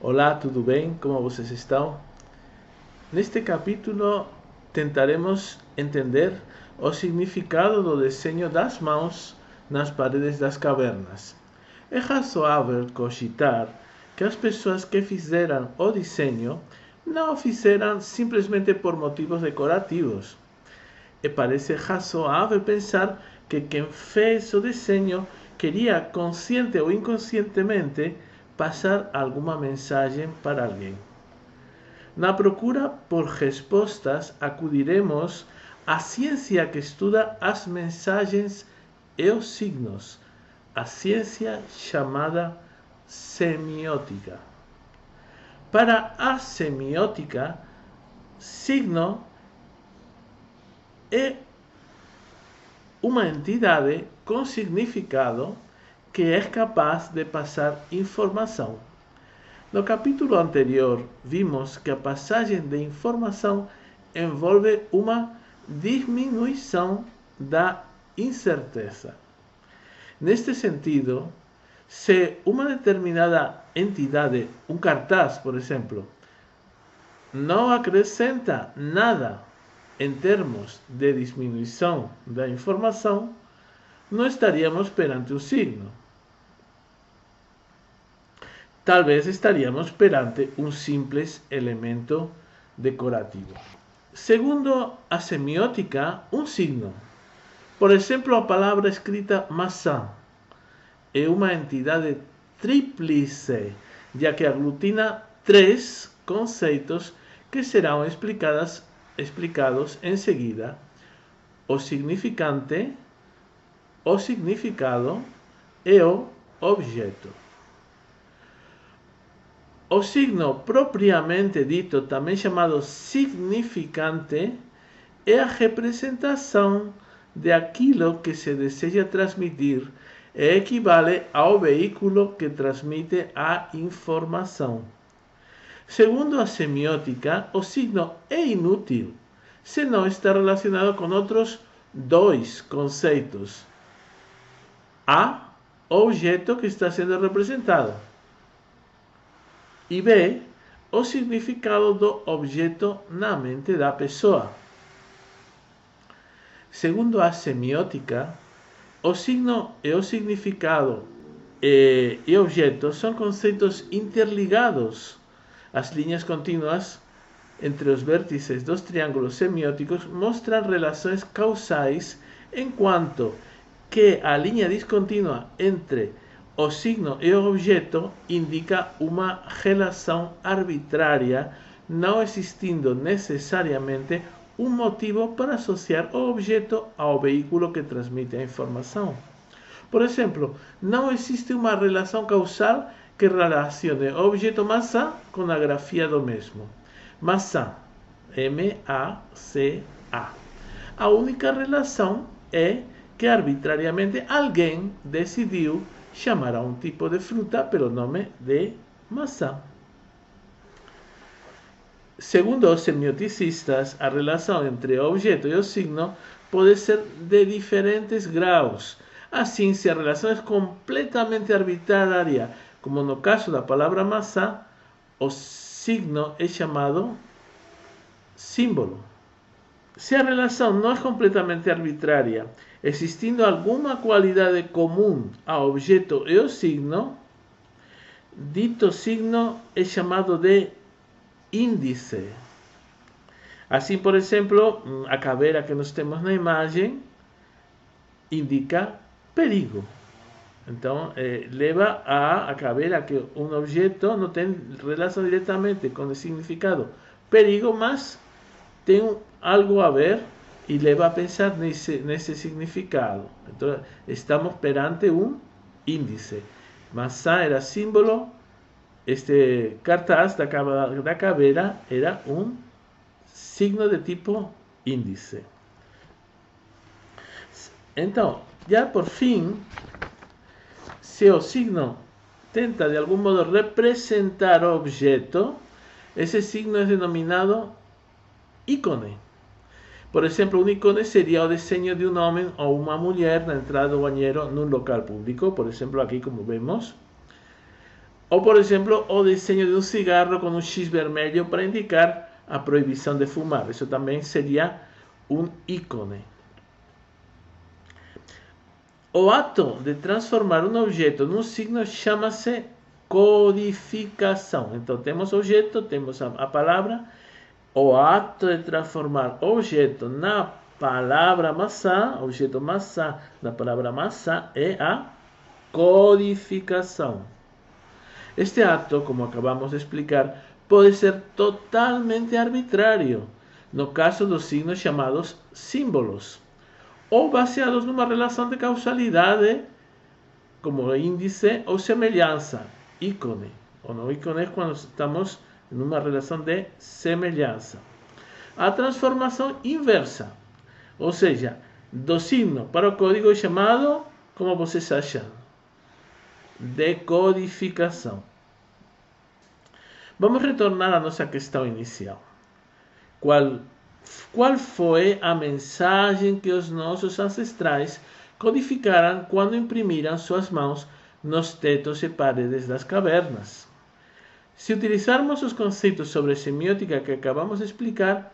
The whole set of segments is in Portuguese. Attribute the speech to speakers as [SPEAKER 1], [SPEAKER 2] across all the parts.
[SPEAKER 1] Olá, tudo bem? Como vocês estão? Neste capítulo tentaremos entender o significado do desenho das mãos nas paredes das cavernas. É razoável cogitar que as pessoas que fizeram o desenho não o fizeram simplesmente por motivos decorativos. E parece razoável pensar que quem fez o desenho queria, consciente ou inconscientemente, passar alguma mensagem para alguém. Na procura por respostas, acudiremos à ciência que estuda as mensagens e os signos, a ciência chamada semiótica. Para a semiótica, signo é uma entidade com significado que é capaz de passar informação. No capítulo anterior, vimos que a passagem de informação envolve uma diminuição da incerteza. Neste sentido, se uma determinada entidade, um cartaz, por exemplo, não acrescenta nada em termos de diminuição da informação, não estaríamos perante um signo. Talvez estaríamos perante um simples elemento decorativo. Segundo a semiótica, um signo. Por exemplo, a palavra escrita maçã é uma entidade tríplice, já que aglutina três conceitos que serão explicados em seguida: o significante, o significado e o objeto. O signo propriamente dito, também chamado significante, é a representação de aquilo que se deseja transmitir e equivale ao veículo que transmite a informação. Segundo a semiótica, o signo é inútil se não está relacionado com outros dois conceitos: A, o objeto que está sendo representado, e B, o significado do objeto na mente da pessoa. Segundo a semiótica, o signo e o significado e objeto são conceitos interligados. As linhas contínuas entre os vértices dos triângulos semióticos mostram relações causais, enquanto que a linha descontínua entre o signo e o objeto indica uma relação arbitrária, não existindo necessariamente um motivo para associar o objeto ao veículo que transmite a informação. Por exemplo, não existe uma relação causal que relacione o objeto maçã com a grafia do mesmo. Maçã, M-A-C-A. A única relação é que arbitrariamente alguém decidiu chamar a um tipo de fruta pelo nome de maçã. Segundo os semioticistas, a relação entre o objeto e o signo pode ser de diferentes graus. Assim, se a relação é completamente arbitrária, como no caso da palavra maçã, o signo é chamado símbolo. Se a relação não é completamente arbitrária, existindo alguma qualidade comum ao objeto e ao signo, dito signo é chamado de índice. Assim, por exemplo, a caveira que nós temos na imagem indica perigo. Então, leva a caveira que um objeto não tem relação diretamente com o significado perigo, mas tem algo a ver e leva a pensar nesse significado. Então, estamos perante um índice. Maçã era símbolo, este cartaz da caveira era um signo de tipo índice. Então, já por fim, se o signo tenta de algum modo representar o objeto, esse signo é denominado ícone. Por exemplo, um ícone seria o desenho de um homem ou uma mulher na entrada do banheiro num local público, por exemplo, aqui como vemos. Ou, por exemplo, o desenho de um cigarro com um X vermelho para indicar a proibição de fumar. Isso também seria um ícone. O ato de transformar um objeto num signo chama-se codificação. Então, temos objeto, temos a palavra. O ato de transformar objeto na palavra maçã, objeto maçã, na palavra maçã, é a codificação. Este ato, como acabamos de explicar, pode ser totalmente arbitrário, no caso dos signos chamados símbolos, ou baseados numa relação de causalidade, como índice ou semelhança, ícone. Ou no ícone é quando estamos em uma relação de semelhança. A transformação inversa, ou seja, do signo para o código é chamado, como vocês acham? Decodificação. Vamos retornar à nossa questão inicial. Qual foi a mensagem que os nossos ancestrais codificaram quando imprimiram suas mãos nos tetos e paredes das cavernas? Se utilizarmos os conceitos sobre semiótica que acabamos de explicar,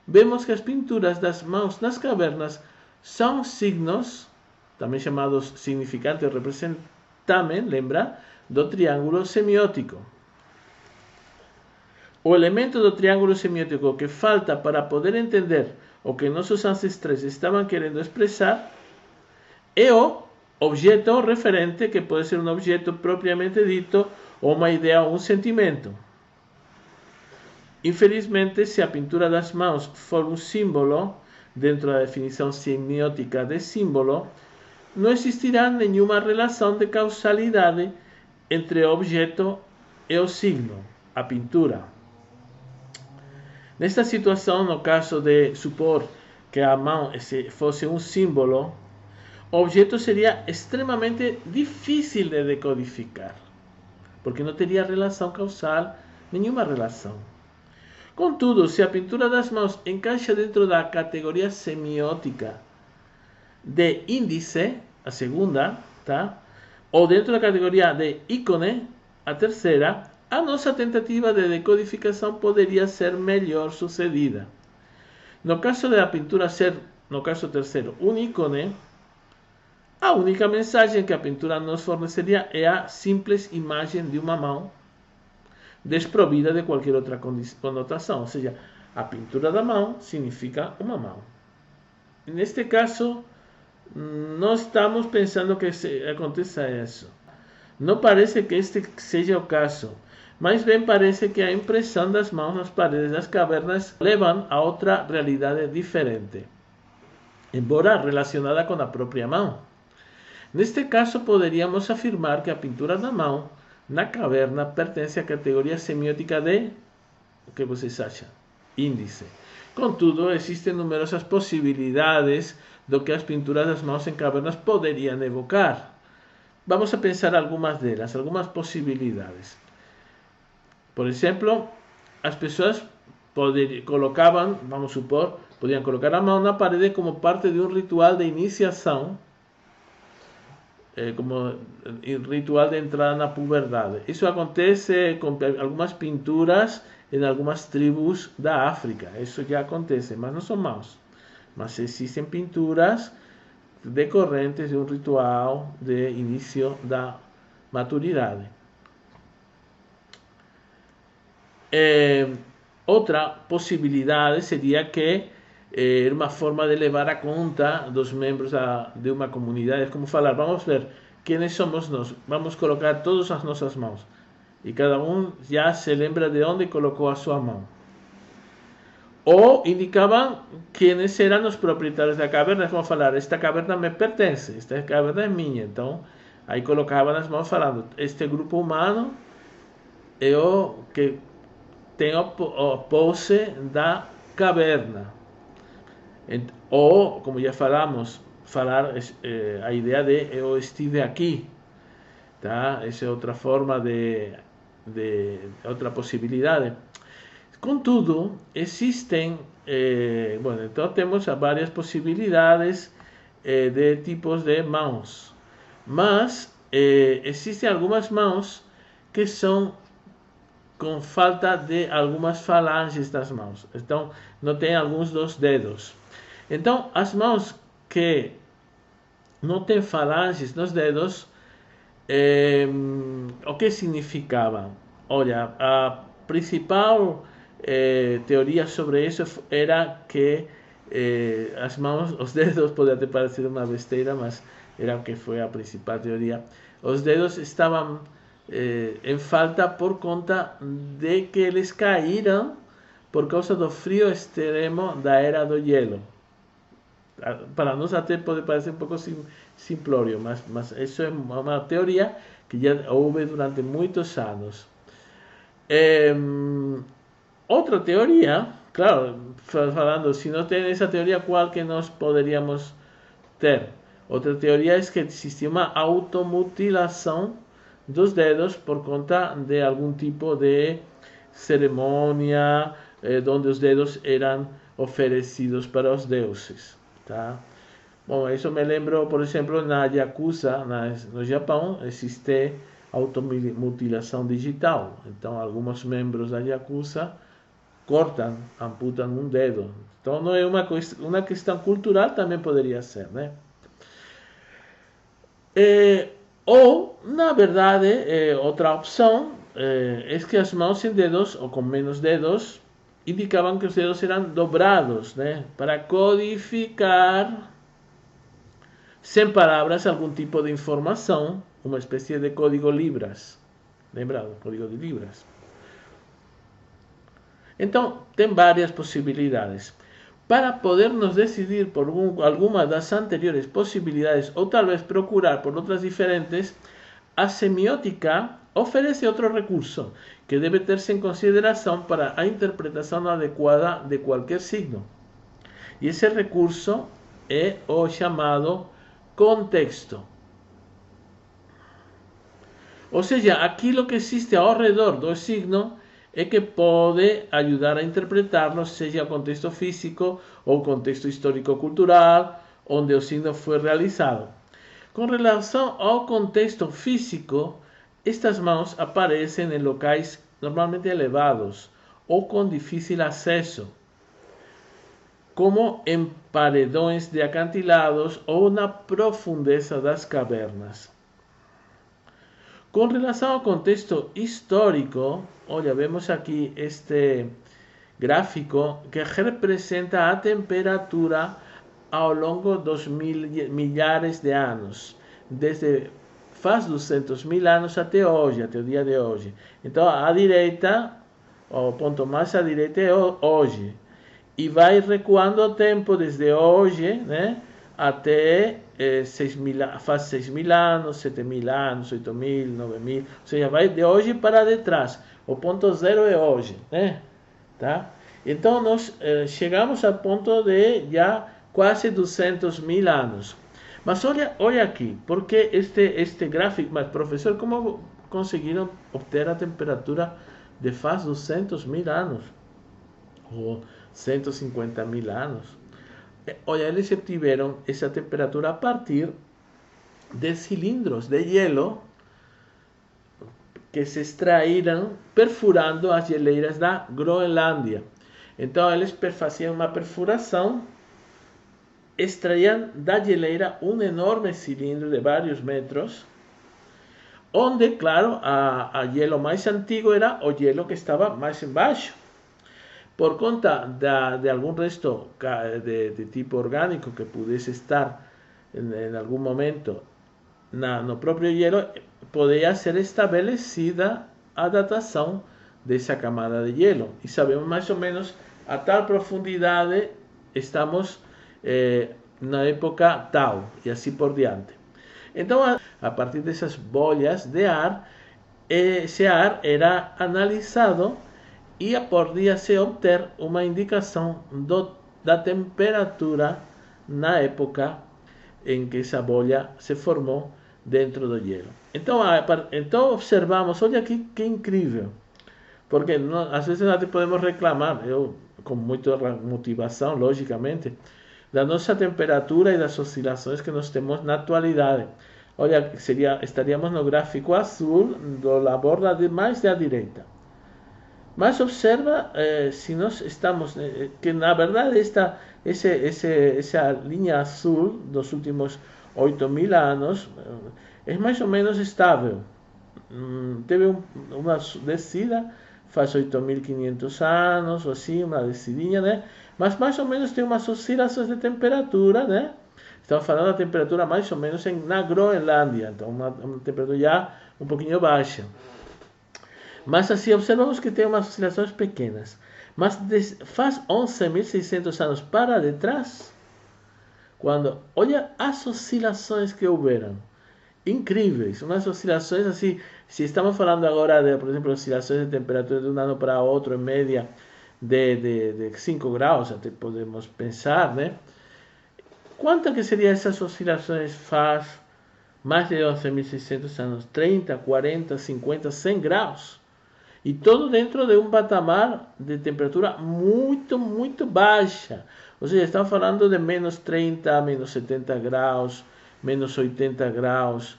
[SPEAKER 1] vemos que as pinturas das mãos nas cavernas são signos, também chamados significantes ou representamen, lembra, do triângulo semiótico. O elemento do triângulo semiótico que falta para poder entender o que nossos ancestrais estavam querendo expressar é o objeto referente, que pode ser um objeto propriamente dito, ou uma ideia ou um sentimento. Infelizmente, se a pintura das mãos for um símbolo, dentro da definição semiótica de símbolo, não existirá nenhuma relação de causalidade entre o objeto e o signo, a pintura. Nesta situação, no caso de supor que a mão fosse um símbolo, o objeto seria extremamente difícil de decodificar, porque não teria relação causal, nenhuma relação. Contudo, se a pintura das mãos encaixa dentro da categoria semiótica de índice, a segunda, tá? Ou dentro da categoria de ícone, a terceira, a nossa tentativa de decodificação poderia ser melhor sucedida. No caso da pintura ser, no caso terceiro, um ícone, a única mensagem que a pintura nos forneceria é a simples imagem de uma mão, desprovida de qualquer outra conotação. Ou seja, a pintura da mão significa uma mão. Neste caso, não estamos pensando que aconteça isso. Não parece que este seja o caso, mas bem parece que a impressão das mãos nas paredes das cavernas levam a outra realidade diferente, embora relacionada com a própria mão. Neste caso, poderíamos afirmar que a pintura da mão na caverna pertence à categoria semiótica de, o que vocês acham? Índice. Contudo, existem numerosas possibilidades do que as pinturas das mãos em cavernas poderiam evocar. Vamos a pensar algumas delas, algumas possibilidades. Por exemplo, as pessoas colocavam, vamos supor, podiam colocar a mão na parede como parte de um ritual de iniciação, como ritual de entrada na puberdade. Isso acontece com algumas pinturas em algumas tribos da África. Isso já acontece, mas não são mãos. Mas existem pinturas decorrentes de um ritual de início da maturidade. Outra possibilidade seria que era uma forma de levar a conta dos membros de uma comunidade. É como falar, vamos ver quem somos nós, vamos colocar todas as nossas mãos. E cada um já se lembra de onde colocou a sua mão. Ou indicavam quem eram os proprietários da caverna, como falar, esta caverna me pertence, esta caverna é minha. Então, aí colocavam as mãos falando, este grupo humano é o que tem a posse da caverna. Ou, como já falamos, falar a ideia de eu estive aqui, tá? Essa é outra forma outra possibilidade. Contudo, existem, então temos várias possibilidades de tipos de mãos, mas existem algumas mãos que são com falta de algumas falanges das mãos. Então, não tem alguns dos dedos. Então, as mãos que não têm falanges nos dedos, o que significavam? Olha, a principal teoria sobre isso era que as mãos, os dedos, pode até parecer uma besteira, mas era o que foi a principal teoria. Os dedos estavam em falta por conta de que eles caíram por causa do frio extremo da era do gelo. Para nós até pode parecer um pouco simplório, mas isso é uma teoria que já houve durante muitos anos. Outra teoria, claro, falando, se não tem essa teoria, qual que nós poderíamos ter? Outra teoria é que existia uma automutilação dos dedos por conta de algum tipo de cerimônia onde os dedos eram oferecidos para os deuses, tá? Bom, isso me lembro, por exemplo, na Yakuza, no Japão, existe automutilação digital. Então, alguns membros da Yakuza cortam, amputam um dedo. Então, não é uma questão cultural, também poderia ser, né? Ou, na verdade, outra opção é que as mãos sem dedos, ou com menos dedos, indicavam que os dedos eram dobrados, né? Para codificar, sem palavras, algum tipo de informação, uma espécie de código Libras. Lembra do código de Libras? Então, tem várias possibilidades. Para podernos decidir por alguma das anteriores possibilidades, ou talvez procurar por outras diferentes, a semiótica oferece outro recurso que deve ter-se em consideração para a interpretação adequada de qualquer signo. E esse recurso é o chamado contexto. Ou seja, aquilo que existe ao redor do signo é que pode ajudar a interpretar-lo, seja o contexto físico ou o contexto histórico-cultural onde o signo foi realizado. Com relação ao contexto físico, estas mãos aparecem em locais normalmente elevados ou com difícil acesso, como em paredões de acantilados ou na profundeza das cavernas. Com relação ao contexto histórico, olha, vemos aqui este gráfico que representa a temperatura ao longo dos milhares de anos, desde faz 200.000 anos até hoje, até o dia de hoje. Então, à direita, o ponto mais à direita é hoje, e vai recuando o tempo desde hoje, né, até faz 6.000 anos, 7.000 anos, 8.000, 9.000, ou seja, vai de hoje para detrás. O ponto zero é hoje, né? Tá? Então, nós chegamos ao ponto de já quase 200.000 anos. Mas olha aqui, porque este gráfico, mas professor, como conseguiram obter a temperatura de faz 200.000 anos? Ou 150.000 anos? Olha, eles obtiveram essa temperatura a partir de cilindros de hielo que se extraíram perfurando as geleiras da Groenlândia. Então, eles faziam uma perfuração, extraíam da geleira um enorme cilindro de vários metros, onde, claro, a hielo mais antigo era o hielo que estava mais embaixo. Por conta de algum resto de tipo orgânico que pudesse estar em algum momento no próprio hielo, poderia ser estabelecida a datação dessa camada de hielo. E sabemos mais ou menos a tal profundidade estamos na época tal, e assim por diante. Então, a partir dessas bolhas de ar, esse ar era analisado e podia-se obter uma indicação da temperatura na época em que essa bolha se formou dentro do gelo. Então observamos, olha que incrível, porque às vezes nós podemos reclamar, eu com muita motivação, logicamente, da nossa temperatura e das oscilações que nós temos na atualidade. Olha, estaríamos no gráfico azul, da borda mais da direita. Mas observa se nós estamos, que na verdade essa linha azul dos últimos 8.000 anos é mais ou menos estável. Teve uma descida faz 8.500 anos, ou assim, uma descidinha, né? Mas mais ou menos tem umas oscilações de temperatura, né? Estamos falando da temperatura mais ou menos na Groenlândia, então uma temperatura já um pouquinho baixa. Mas assim, observamos que tem umas oscilações pequenas. Mas faz 11.600 anos para detrás, quando olha as oscilações que houveram, incríveis, umas oscilações assim, se estamos falando agora de, por exemplo, oscilações de temperatura de um ano para outro, em média de 5 graus, até podemos pensar, né? Quanto que seriam essas oscilações faz mais de 11.600 anos? 30, 40, 50, 100 graus. E todo dentro de um patamar de temperatura muito, muito baixa. Ou seja, estamos falando de menos 30, menos 70 graus, menos 80 graus.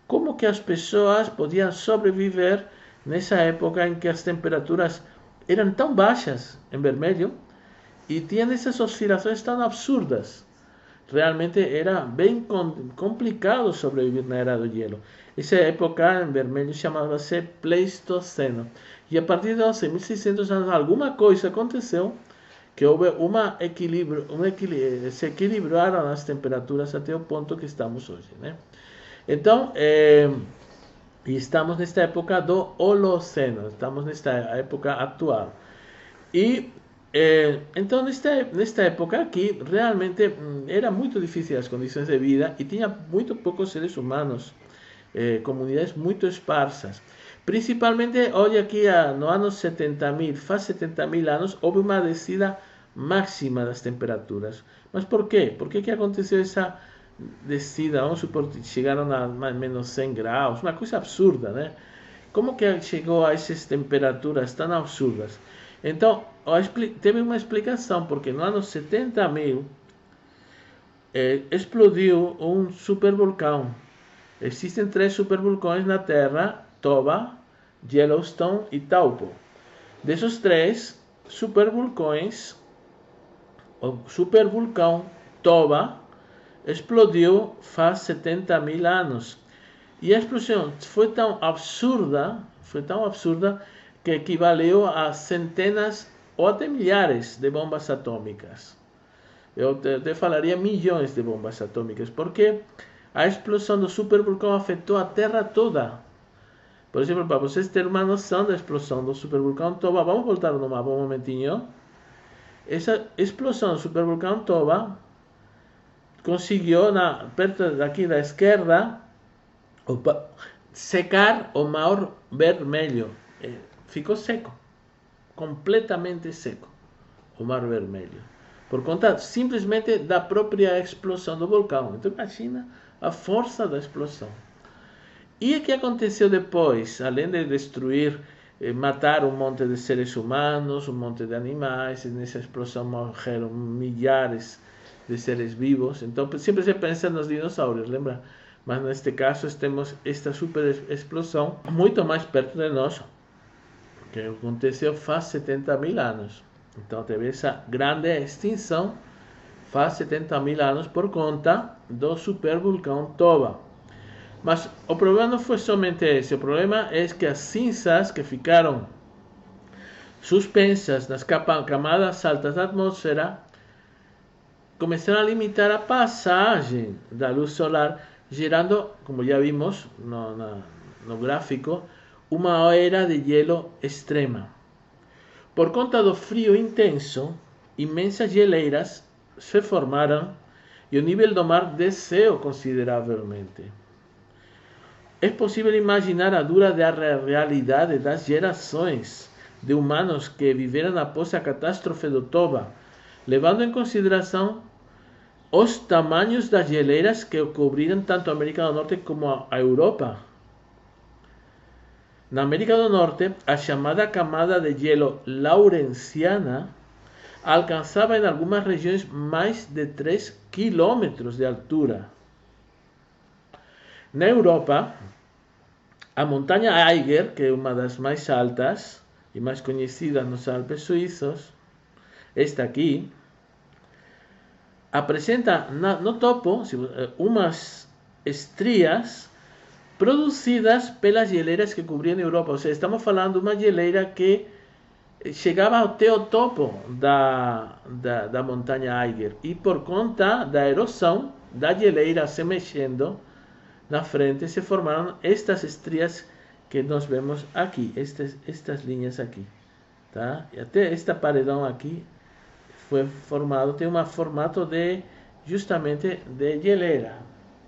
[SPEAKER 1] Como que as pessoas podiam sobreviver nessa época em que as temperaturas eram tão baixas em vermelho e tinham essas oscilações tão absurdas? Realmente era bem complicado sobreviver na Era do Gelo. Essa época em vermelho chamava-se Pleistoceno. E a partir de 11.600 anos, alguma coisa aconteceu que houve equilíbrio, se equilibraram as temperaturas até o ponto que estamos hoje, né? Então, estamos nesta época do Holoceno, estamos nesta época atual. E então, nesta época aqui, realmente era muito difícil as condições de vida e tinha muito poucos seres humanos, comunidades muito esparsas. Principalmente, olha aqui, no ano 70.000, faz 70.000 anos, houve uma descida máxima das temperaturas. Mas por quê? Por que aconteceu essa descida? Vamos supor que chegaram a menos 100 graus, uma coisa absurda, né? Como que chegou a essas temperaturas tão absurdas? Então, teve uma explicação, porque no ano 70.000 explodiu um supervulcão. Existem 3 supervulcões na Terra: Toba, Yellowstone e Taupo. Desses 3 supervulcões, o supervulcão Toba explodiu faz 70.000 anos. E a explosão foi tão absurda que equivaleu a centenas ou até milhares de bombas atômicas. Eu te falaria milhões de bombas atômicas, porque a explosão do supervulcão afetou a Terra toda. Por exemplo, para vocês terem uma noção da explosão do supervulcão Toba, vamos voltar no mapa um momentinho. Essa explosão do supervulcão Toba conseguiu, perto daqui da esquerda, secar o Mar Vermelho. Ficou seco, completamente seco, o Mar Vermelho, por conta simplesmente da própria explosão do vulcão. Então imagina a força da explosão. E o que aconteceu depois? Além de destruir, matar um monte de seres humanos, um monte de animais, nessa explosão morreram milhares de seres vivos. Então sempre se pensa nos dinossauros, lembra? Mas neste caso temos esta super explosão muito mais perto de nós, que aconteceu faz 70.000 anos. Então teve essa grande extinção faz 70.000 anos por conta do supervulcão Toba. Mas o problema não foi somente esse. O problema é que as cinzas que ficaram suspensas nas camadas altas da atmosfera começaram a limitar a passagem da luz solar, gerando, como já vimos no gráfico, uma era de gelo extrema. Por conta do frio intenso, imensas geleiras se formaram e o nível do mar desceu consideravelmente. É possível imaginar a dura realidade das gerações de humanos que viveram após a catástrofe do Toba, levando em consideração os tamanhos das geleiras que cobriram tanto a América do Norte como a Europa. Na América do Norte, a chamada camada de gelo laurenciana alcançava em algumas regiões mais de 3 km de altura. Na Europa, a montanha Eiger, que é uma das mais altas e mais conhecidas nos Alpes suíços, esta aqui, apresenta no topo umas estrias produzidas pelas geleiras que cobriam a Europa. Ou seja, estamos falando de uma geleira que chegava até o topo da montanha Eiger. E por conta da erosão da geleira se mexendo na frente, se formaram estas estrias que nós vemos aqui, estas linhas aqui. Tá? E até este paredão aqui foi formado, tem um formato justamente de geleira.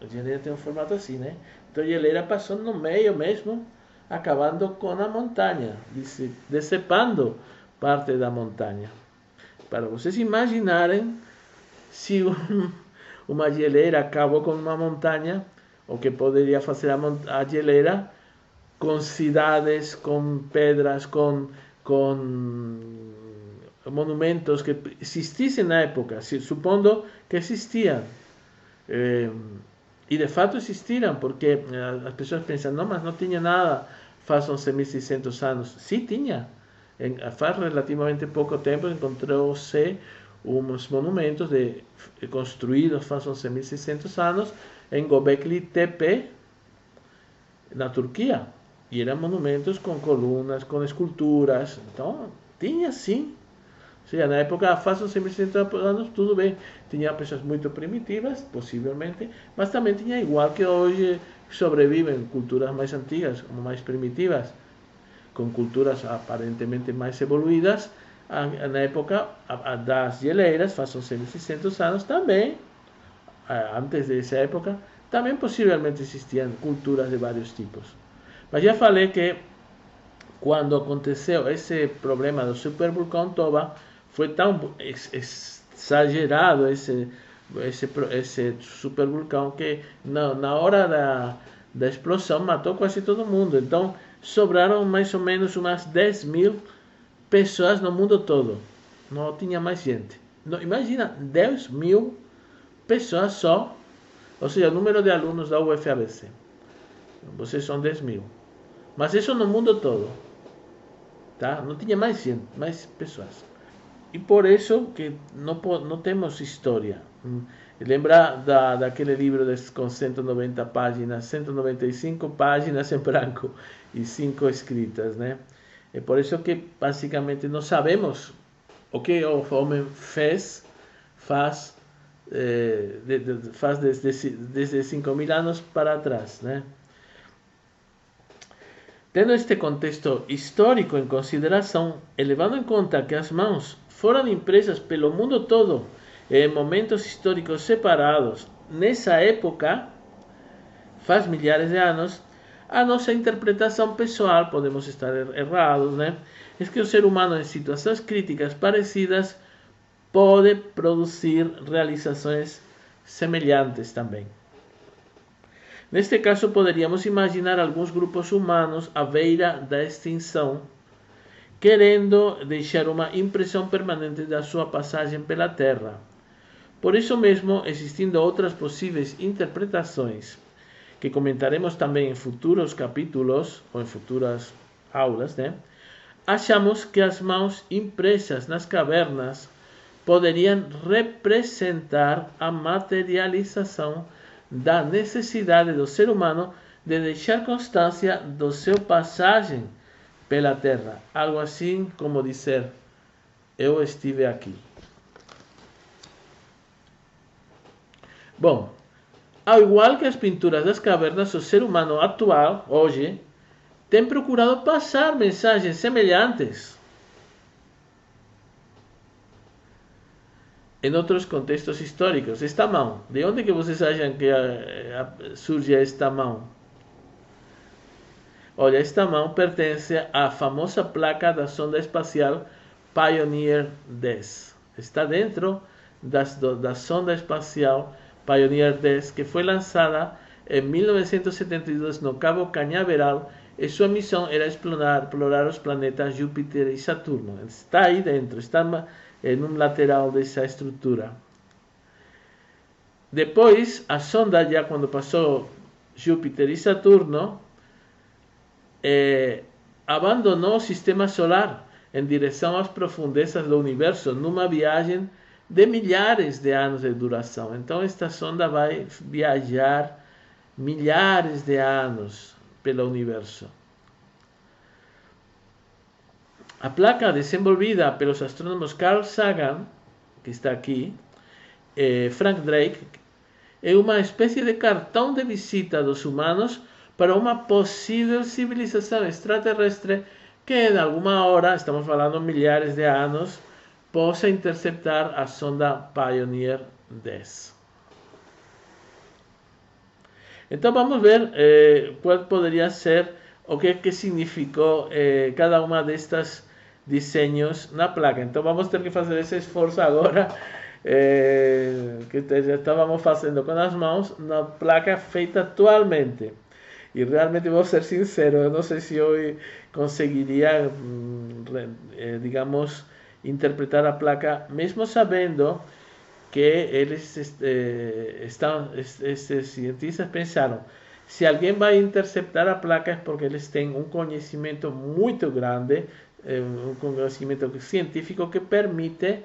[SPEAKER 1] A geleira tem um formato assim, né? Então a geleira passou no meio mesmo, acabando com a montanha, decepando parte da montanha. Para vocês imaginarem se uma geleira acabou com uma montanha, o que poderia fazer a geleira com cidades, com pedras, com monumentos que existissem na época, supondo que existiam. E de fato existiram, porque as pessoas pensam, não, mas não tinha nada faz 11.600 anos. Sim, tinha. Faz relativamente pouco tempo encontrou-se uns monumentos construídos faz 11.600 anos em Göbekli Tepe, na Turquia. E eram monumentos com colunas, com esculturas. Então, tinha sim. Ou seja, na época, faz 11.600 anos, tudo bem. Tinha pessoas muito primitivas, possivelmente, mas também tinha, igual que hoje, sobrevivem culturas mais antigas, mais primitivas, com culturas aparentemente mais evoluídas. Na época das geleiras, faz 11.600 anos, também, antes dessa época, também possivelmente existiam culturas de vários tipos. Mas já falei que quando aconteceu esse problema do supervulcão Toba, foi tão exagerado esse supervulcão que na hora da explosão matou quase todo mundo. Então sobraram mais ou menos umas 10.000 pessoas no mundo todo. Não tinha mais gente. Não, imagina, 10.000 pessoas só. Ou seja, o número de alunos da UFABC. Vocês são 10.000. Mas isso no mundo todo. Tá? Não tinha mais gente, mais pessoas. E por isso que não temos história. Lembra daquele livro com 190 páginas, 195 páginas em branco e 5 escritas, né? É por isso que basicamente não sabemos o que o homem faz desde 5.000 anos para trás, né? Tendo este contexto histórico em consideração, e levando em conta que as mãos foram impressas pelo mundo todo em momentos históricos separados, nessa época, faz milhares de anos, a nossa interpretação pessoal, podemos estar errados, né? É que o ser humano em situações críticas parecidas pode produzir realizações semelhantes também. Neste caso, poderíamos imaginar alguns grupos humanos à beira da extinção, querendo deixar uma impressão permanente da sua passagem pela Terra. Por isso mesmo, existindo outras possíveis interpretações, que comentaremos também em futuros capítulos, ou em futuras aulas, né? Achamos que as mãos impressas nas cavernas poderiam representar a materialização da necessidade do ser humano de deixar constância do seu passagem pela Terra. Algo assim como dizer, eu estive aqui. Bom, ao igual que as pinturas das cavernas, o ser humano atual, hoje, tem procurado passar mensagens semelhantes em outros contextos históricos. Esta mão, de onde que vocês acham que surge esta mão? Olha, esta mão pertence à famosa placa da sonda espacial Pioneer 10. Está dentro da sonda espacial Pioneer 10, que foi lançada em 1972 no Cabo Cañaveral, e sua missão era explorar os planetas Júpiter e Saturno. Está aí dentro, está em um lateral dessa estrutura. Depois, a sonda, já quando passou Júpiter e Saturno, abandonou o sistema solar em direção às profundezas do universo, numa viagem de milhares de anos de duração. Então, esta sonda vai viajar milhares de anos pelo universo. A placa desenvolvida pelos astrônomos Carl Sagan, que está aqui, Frank Drake, é uma espécie de cartão de visita dos humanos para uma possível civilização extraterrestre que em alguma hora, estamos falando milhares de anos, possa interceptar a sonda Pioneer 10. Então vamos ver qual poderia ser o que significou cada uma destas desenhos na placa. Então vamos ter que fazer esse esforço agora que já estávamos fazendo com as mãos na placa feita atualmente. E realmente vou ser sincero, eu não sei se eu conseguiria, digamos, interpretar a placa, mesmo sabendo que eles esses cientistas pensaram, se alguém vai interceptar a placa é porque eles têm um conhecimento muito grande, um conhecimento científico que permite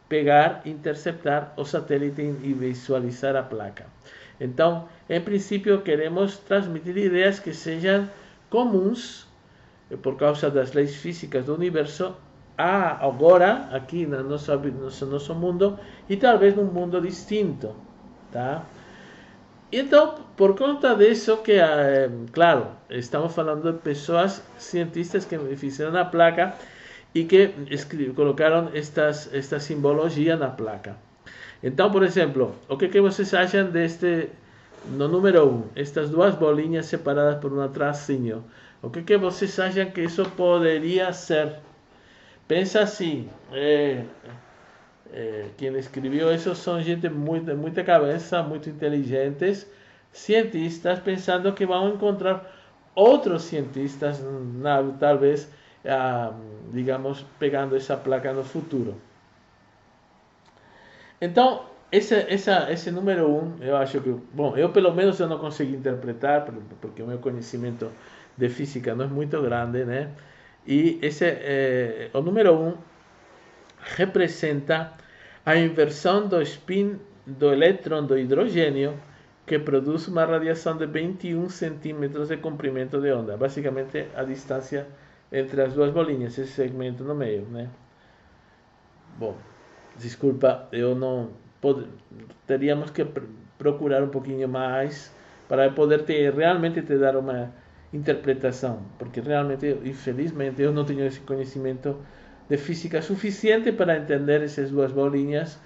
[SPEAKER 1] pegar, interceptar o satélite e visualizar a placa. Então, em princípio, queremos transmitir ideias que sejam comuns, por causa das leis físicas do universo, agora, aqui no nosso mundo, e talvez num mundo distinto. Tá? Então, por conta disso, que, claro, estamos falando de pessoas, cientistas que fizeram a placa e que colocaram esta simbologia na placa. Então, por exemplo, o que vocês acham no número 1, estas duas bolinhas separadas por um tracinho? O que vocês acham que isso poderia ser? Pensa assim, quem escreveu isso são gente de muita cabeça, muito inteligentes, cientistas, pensando que vão encontrar outros cientistas, talvez, digamos, pegando essa placa no futuro. Então, esse número 1, eu acho que, bom, eu pelo menos eu não consegui interpretar, porque o meu conhecimento de física não é muito grande, né? E o número 1 representa a inversão do spin do elétron do hidrogênio, que produz uma radiação de 21 centímetros de comprimento de onda, basicamente a distância entre as duas bolinhas, esse segmento no meio, né? Bom, desculpa, eu não teríamos que procurar um pouquinho mais para poder realmente te dar uma interpretação, porque realmente, infelizmente, eu não tenho esse conhecimento de física suficiente para entender essas duas bolinhas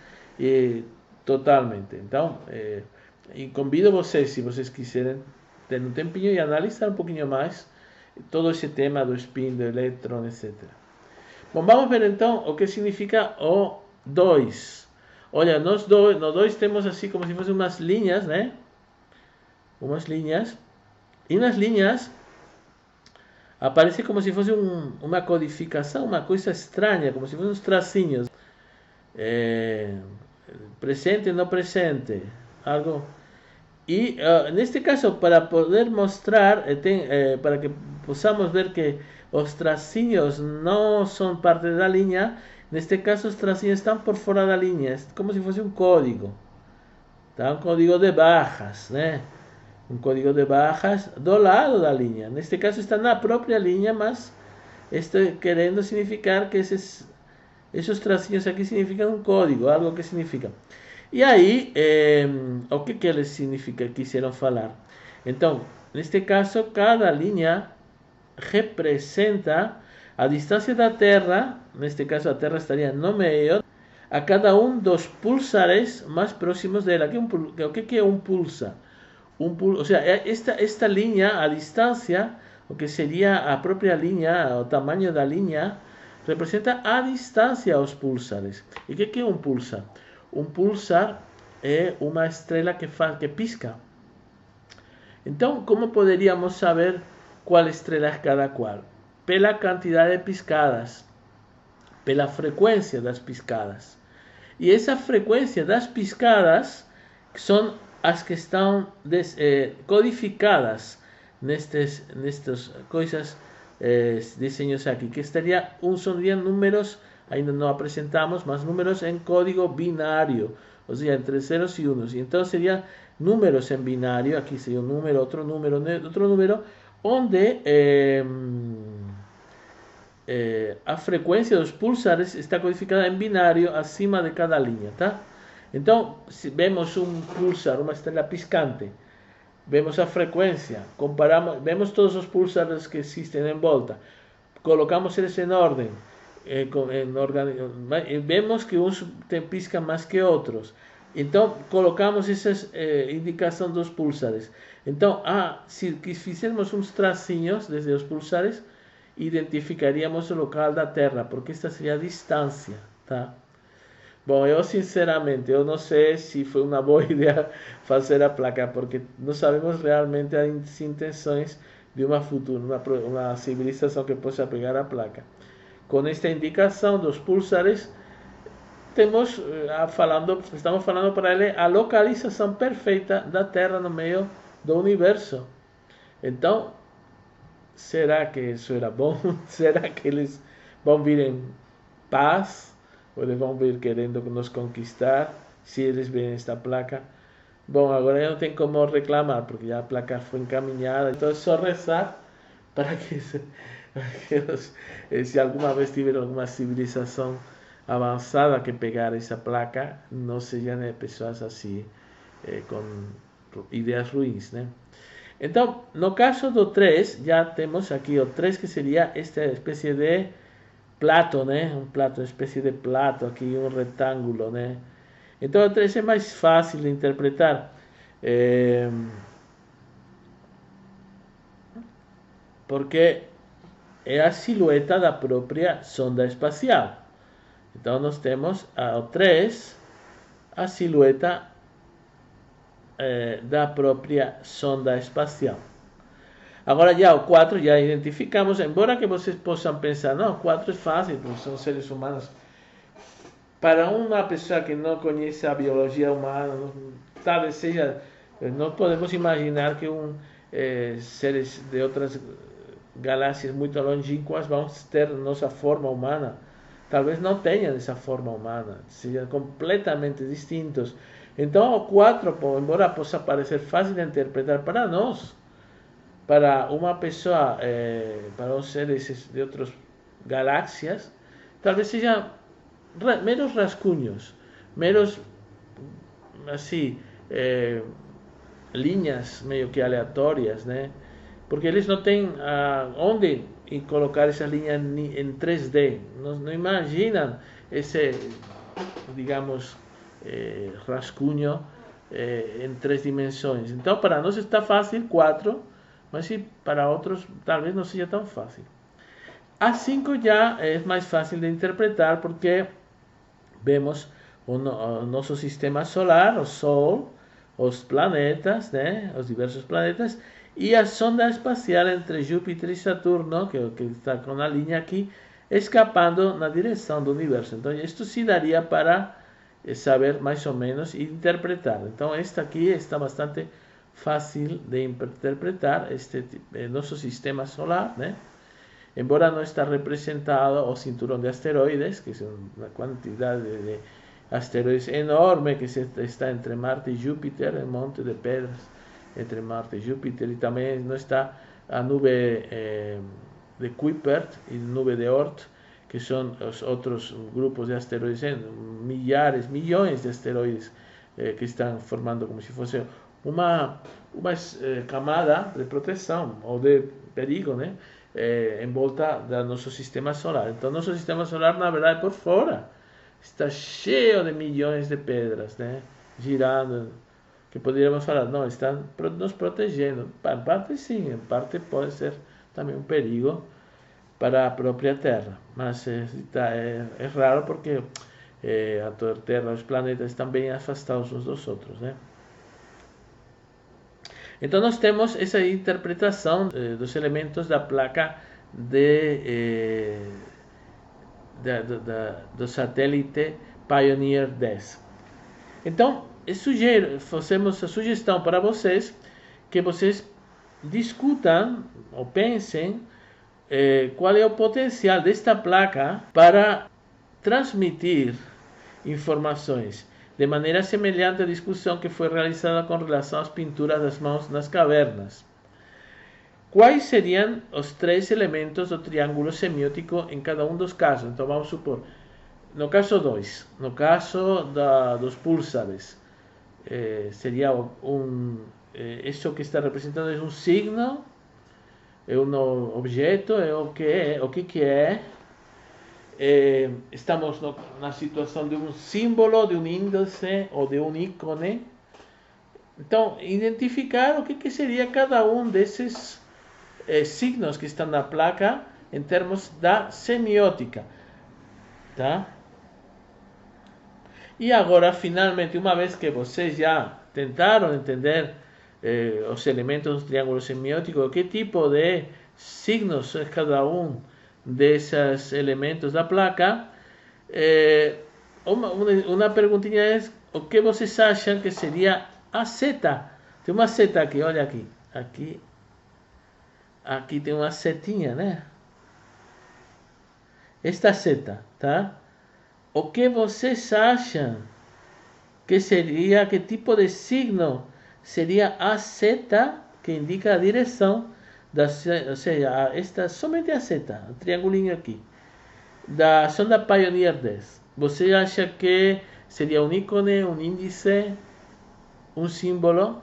[SPEAKER 1] totalmente. Então, e convido vocês, se vocês quiserem, ter um tempinho e analisar um pouquinho mais todo esse tema do spin, do elétron, etc. Bom, vamos ver então o que significa o 2. Olha, no 2 temos assim como se fossem umas linhas, né? Umas linhas. E nas linhas aparece como se fosse uma codificação, uma coisa estranha, como se fossem uns tracinhos. Presente, não presente. Algo. E neste caso, para poder mostrar, para que possamos ver que os tracinhos não são parte da linha, neste caso os tracinhos estão por fora da linha, é como se fosse um código. Tá? Um código de barras, né? Um código de barras do lado da linha. Neste caso está na própria linha, mas estou querendo significar que esses tracinhos aqui significam um código, algo que significa. E aí, o que eles quiseram falar? Então, neste caso, cada linha representa a distância da Terra, neste caso a Terra estaria no meio, a cada um dos pulsares mais próximos dela. O que é um pulsar? Ou seja, esta linha, a distância, o que seria a própria linha, o tamanho da linha, representa a distância aos pulsares. E o que é um pulsar? Um pulsar é uma estrela que pisca. Então, como poderíamos saber qual estrela é cada qual? Pela quantidade de piscadas, pela frequência das piscadas. E essa frequência das piscadas são as que estão codificadas nestas coisas, desenhos aqui, que seriam números, ainda não apresentamos, mas números em código binário, ou seja, entre ceros e unos. E então seriam números em binário, aqui seria um número, outro número, onde a frequência dos pulsares está codificada em binário acima de cada linha, tá? Então, se vemos um pulsar, uma estrela piscante, vemos a frequência, comparamos, vemos todos os pulsares que existem em volta, colocamos eles em ordem, vemos que uns piscam mais que outros. Então, colocamos essa indicação dos pulsares. Então, se fizermos uns tracinhos desde os pulsares, identificaríamos o local da Terra, porque esta seria a distância, tá? Bom, eu sinceramente, eu não sei se foi uma boa ideia fazer a placa, porque não sabemos realmente as intenções de uma futura, uma civilização que possa pegar a placa. Com esta indicação dos pulsares, estamos falando para ele a localização perfeita da Terra no meio do universo. Então, será que isso era bom? Será que eles vão vir em paz? Ou eles vão vir querendo nos conquistar? Se eles veem esta placa. Bom, agora já não tem como reclamar, porque já a placa foi encaminhada. Então é só rezar para que se alguma vez tiver alguma civilização avançada que pegar essa placa, não sejam pessoas assim, com ideias ruins, né? Então, no caso do 3, já temos aqui o 3, que seria esta espécie de plato, né? Um plato, uma espécie de plato aqui, um retângulo, né? Então, o 3 é mais fácil de interpretar. Porque é a silhueta da própria sonda espacial. Então, nós temos o 3, a silhueta da própria sonda espacial. Agora já o 4 já identificamos, embora que vocês possam pensar, não, o 4 é fácil, porque são seres humanos. Para uma pessoa que não conhece a biologia humana, talvez seja, não podemos imaginar que seres de outras galáxias muito longínquas vão ter nossa forma humana. Talvez não tenham essa forma humana, sejam completamente distintos. Então, o 4, embora possa parecer fácil de interpretar para nós, para uma pessoa, para os seres de outras galáxias, talvez sejam meros rascunhos, meros, assim, linhas meio que aleatórias, né? Porque eles não têm onde colocar essas linhas em 3D, não imaginam esse, digamos, rascunho em 3 dimensões. Então, para nós está fácil 4, mas se para outros talvez não seja tão fácil. A 5 já é mais fácil de interpretar, porque vemos o nosso sistema solar, o Sol, os planetas, né, os diversos planetas, e a sonda espacial entre Júpiter e Saturno, que está com a linha aqui, escapando na direção do universo. Então, isto se daria para saber mais ou menos e interpretar. Então, esta aqui está bastante fácil de interpretar, este nosso sistema solar, né? Embora não está representado o cinturão de asteroides, que é uma quantidade de asteroides enorme que está entre Marte e Júpiter, um monte de pedras entre Marte e Júpiter, e também não está a nuvem de Kuiper e a nuvem de Oort, que são os outros grupos de asteroides, milhares, milhões de asteroides que estão formando como se fosse uma camada de proteção ou de perigo, né? Em volta do nosso sistema solar. Então, nosso sistema solar, na verdade, por fora, está cheio de milhões de pedras, né? Girando, que poderíamos falar, não, estão nos protegendo. Em parte sim, em parte pode ser também um perigo para a própria Terra, mas é raro, porque a Terra e os planetas estão bem afastados uns dos outros, né? Então, nós temos essa interpretação dos elementos da placa do satélite Pioneer 10. Então, fazemos a sugestão para vocês que vocês discutam ou pensem qual é o potencial desta placa para transmitir informações, de maneira semelhante à discussão que foi realizada com relação às pinturas das mãos nas cavernas. Quais seriam os 3 elementos do triângulo semiótico em cada um dos casos? Então vamos supor, no caso 2, no caso dos púlsares, seria isso que está representado é um signo, é um objeto, é o que é. Estamos na situação de um símbolo, de um índice ou de um ícone. Então, identificar o que seria cada um desses signos que estão na placa em termos da semiótica, tá? E agora, finalmente, uma vez que vocês já tentaram entender os elementos do triângulo semiótico, que tipo de signos é cada um desses elementos da placa, uma perguntinha é: o que vocês acham que seria a seta? Tem uma seta aqui, olha aqui. Aqui tem uma setinha, né? Esta seta, tá? O que vocês acham que seria, que tipo de signo seria a seta que indica a direção ou seja, somente a seta, o triangulinho aqui, da sonda Pioneer 10. Você acha que seria um ícone, um índice, um símbolo?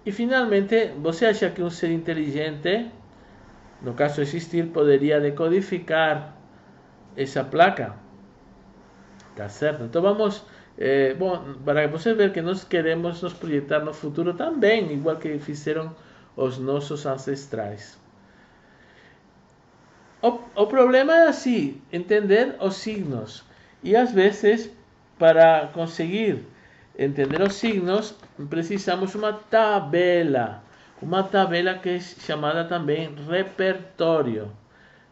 [SPEAKER 1] E finalmente, você acha que um ser inteligente, no caso existir, poderia decodificar essa placa? Tá certo? Então vamos, para vocês verem que nós queremos nos projetar no futuro também, igual que fizeram os nossos ancestrais. O problema é assim, entender os signos. E às vezes, para conseguir entender os signos, precisamos uma tabela que é chamada também repertório,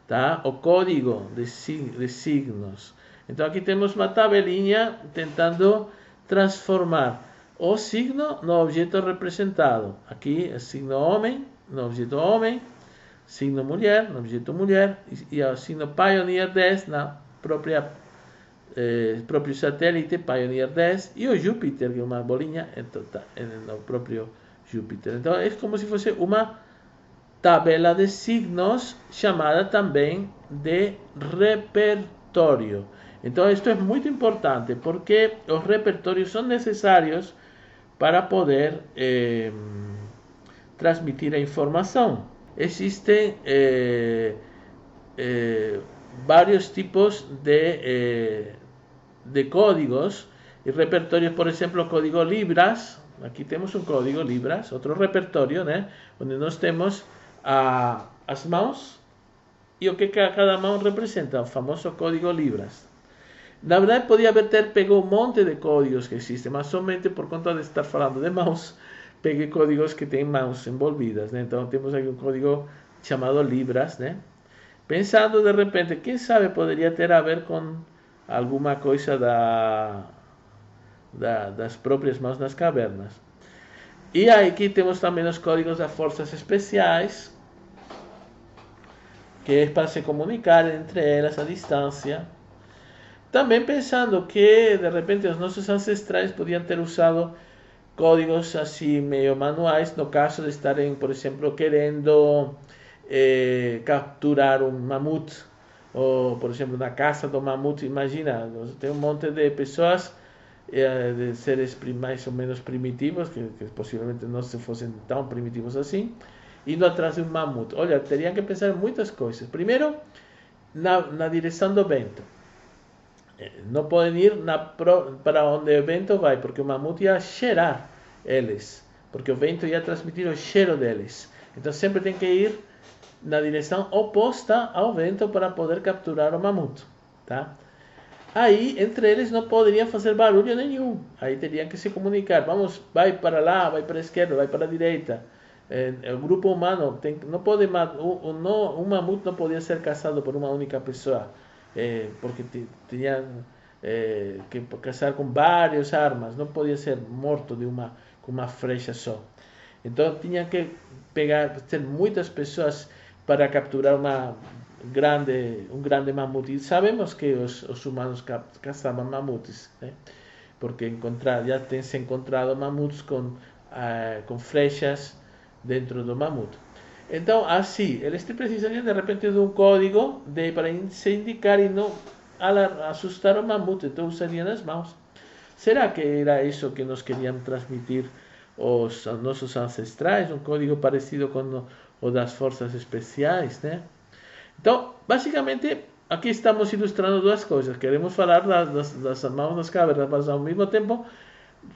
[SPEAKER 1] tá? O código de signos. Então aqui temos uma tabelinha tentando transformar o signo no objeto representado. Aqui é signo homem, no objeto homem, signo mulher, no objeto mulher, e o signo Pioneer 10 na próprio satélite Pioneer 10, e o Júpiter, que é uma bolinha, no próprio Júpiter. Então é como se fosse uma tabela de signos chamada também de repertório. Então isto é muito importante porque os repertórios são necessários para poder transmitir a informação. Existem vários tipos de códigos e repertórios, por exemplo, o código Libras. Aqui temos um código Libras, outro repertório, né? Onde nós temos as mãos e o que cada mão representa, o famoso código Libras. Na verdade, podia ter pego um monte de códigos que existem, mas somente por conta de estar falando de mãos, peguei códigos que têm mãos envolvidas, né? Então temos aqui um código chamado Libras, né? Pensando de repente, quem sabe poderia ter a ver com alguma coisa das próprias mãos nas cavernas. E aqui temos também os códigos das forças especiais, que é para se comunicar entre elas à distância. Também pensando que de repente os nossos ancestrais podiam ter usado códigos assim meio manuais, no caso de estarem, por exemplo, querendo capturar um mamute, ou por exemplo na caça do mamute. Imagina, tem um monte de pessoas, de seres mais ou menos primitivos, que possivelmente não se fossem tão primitivos assim, indo atrás de um mamute. Olha, teriam que pensar em muitas coisas. Primeiro, na direção do vento. Não podem ir para onde o vento vai, porque o mamute ia cheirar eles, porque o vento ia transmitir o cheiro deles. Então sempre tem que ir na direção oposta ao vento para poder capturar o mamute, tá? Aí entre eles não poderiam fazer barulho nenhum. Aí teriam que se comunicar. Vamos, vai para lá, vai para a esquerda, vai para a direita. O grupo humano não pode, um mamute não podia ser caçado por uma única pessoa. Porque que caçar com várias armas, não podia ser morto com uma flecha só. Então tinha que ter muitas pessoas para capturar um grande mamute. E sabemos que os humanos caçavam mamutes, né? Porque já tem se encontrado mamutes com flechas dentro do mamute. Então, assim, eles precisarían de repente de un código para se indicar y no asustar al mamut, entonces usarían las mãos. Será que era isso que nos querían transmitir os nossos ancestrais? Um código parecido com o das forças especiais, né? Então, basicamente, aqui estamos ilustrando duas coisas. Queremos falar das mãos das cavernas, mas ao mesmo tempo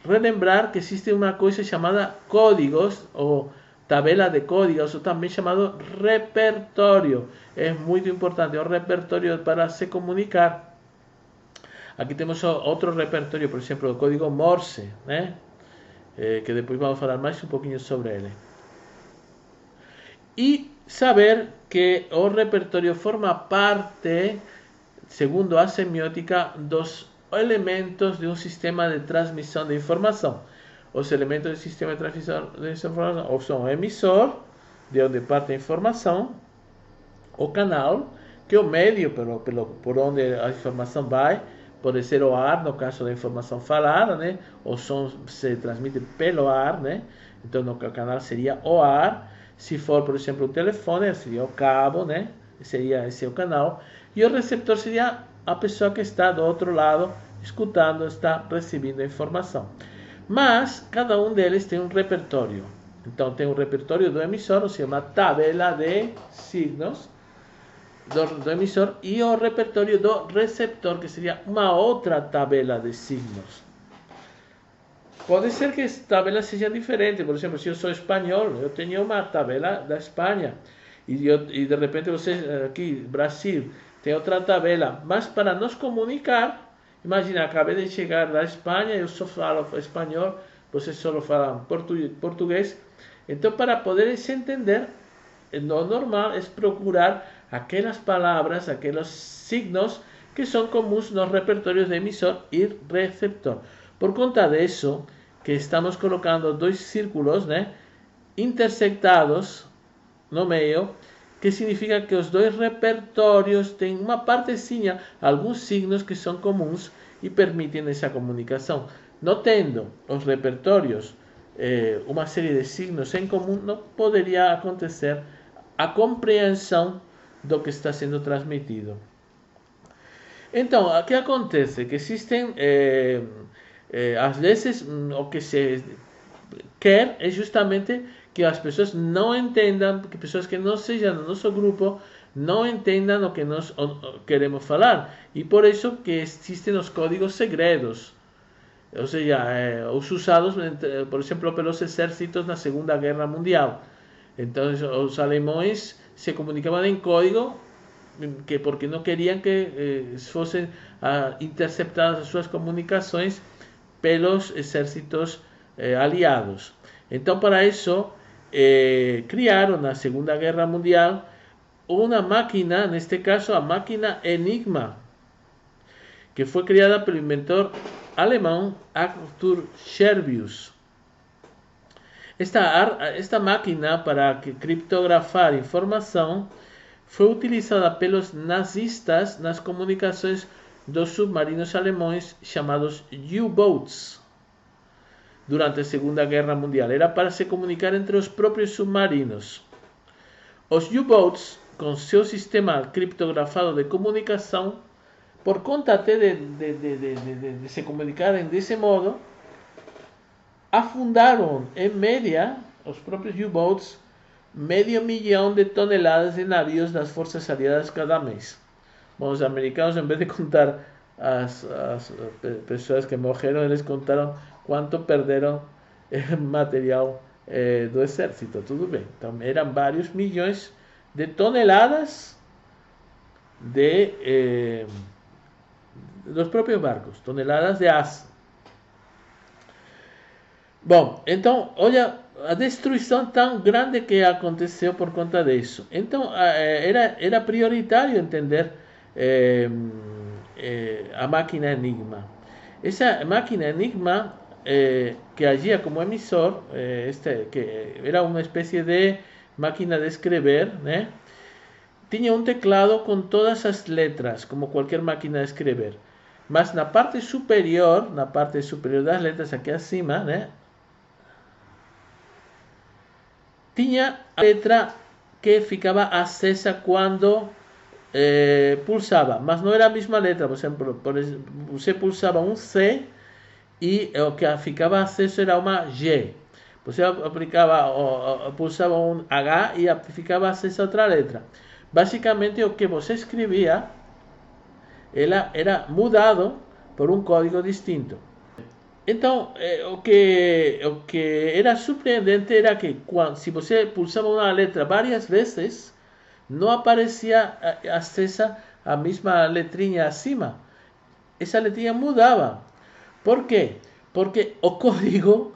[SPEAKER 1] relembrar que existe uma coisa chamada códigos ou tabela de códigos, o también llamado repertorio. Es muy importante, un repertorio para se comunicar. Aquí tenemos otro repertorio, por ejemplo, el código Morse, que después vamos a hablar más un poquito sobre él. Y saber que el repertorio forma parte, segundo a semiótica, dos elementos de un sistema de transmisión de información. Os elementos do sistema de transmissão de informação ou são o emissor, de onde parte a informação, o canal, que é o meio por onde a informação vai, pode ser o ar, no caso da informação falada, né? O som se transmite pelo ar, né? Então o canal seria o ar. Se for, por exemplo, o telefone, seria o cabo, né? Seria esse o canal. E o receptor seria a pessoa que está do outro lado, escutando, está recebendo a informação. Mas cada um deles tem um repertório. Então tem o repertório do emissor, se chama tabela de signos do emissor, e o repertório do receptor, que seria uma outra tabela de signos. Pode ser que essa tabela seja diferente. Por exemplo, se eu sou espanhol, eu tenho uma tabela da Espanha, e de repente você aqui, Brasil, tem outra tabela. Mas para nos comunicar, imagina, acabei de chegar da Espanha, eu só falo espanhol, vocês só falam português. Então, para poder se entender, lo normal é procurar aquelas palavras, aqueles signos que são comuns nos repertórios de emissor e receptor. Por conta disso, que estamos colocando dois círculos, né, intersectados no meio, que significa que os dois repertórios têm uma partezinha, alguns signos que são comuns e permitem essa comunicação. Não tendo os repertórios uma série de signos em comum, não poderia acontecer a compreensão do que está sendo transmitido. Então, o que acontece? Que existem, às vezes, o que se quer é justamente que as pessoas não entendam, que pessoas que não sejam do nosso grupo não entendam o que nós queremos falar. E por isso que existem os códigos segredos, ou seja, os usados, por exemplo, pelos exércitos na Segunda Guerra Mundial. Então, os alemães se comunicavam em código porque não queriam que fossem interceptadas as suas comunicações pelos exércitos aliados. Então, para isso, criaram na Segunda Guerra Mundial uma máquina, neste caso a máquina Enigma, que foi criada pelo inventor alemão Arthur Scherbius. Esta máquina para criptografar informação foi utilizada pelos nazistas nas comunicações dos submarinos alemães chamados U-boats durante a Segunda Guerra Mundial. Era para se comunicar entre os próprios submarinos. Os U-boats, com seu sistema criptografado de comunicação, por conta até de se comunicarem desse modo, afundaram, em média, os próprios U-boats, 500 mil de toneladas de navios das forças aliadas cada mês. Bom, os americanos, em vez de contar as pessoas que morreram, eles contaram quanto perderam material do exército. Tudo bem. Então, eram vários milhões de toneladas dos próprios barcos, toneladas de aço. Bom, então, olha a destruição tão grande que aconteceu por conta disso. Então, era prioritário entender a máquina Enigma. Esa máquina Enigma que agía como emisor, que era una especie de máquina de escribir, tenía un teclado con todas las letras, como cualquier máquina de escribir. Mas na parte superior das letras, aquí acima, tinha a letra que ficava acesa quando pulsava, mas não era a mesma letra. Por exemplo, você pulsava um C e o que ficava aceso era uma G. Você pulsava um H e ficava acesa outra letra. Basicamente, o que você escrevia era mudado por um código distinto. Então, o que era surpreendente era que se você pulsava uma letra várias vezes, não aparecia acesa a mesma letrinha acima. Essa letrinha mudava. Por quê? Porque o código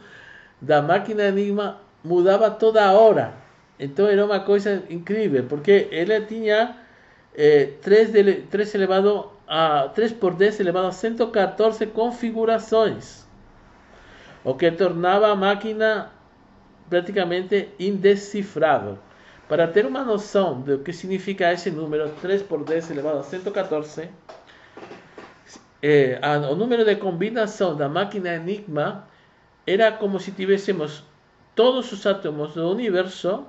[SPEAKER 1] da máquina Enigma mudava toda hora. Então era uma coisa incrível, porque ele tinha 3 por 10 elevado a 114 configurações, o que tornava a máquina praticamente indecifrável. Para ter uma noção do que significa esse número, 3 por 10 elevado a 114, o número de combinação da máquina Enigma era como se tivéssemos todos os átomos do universo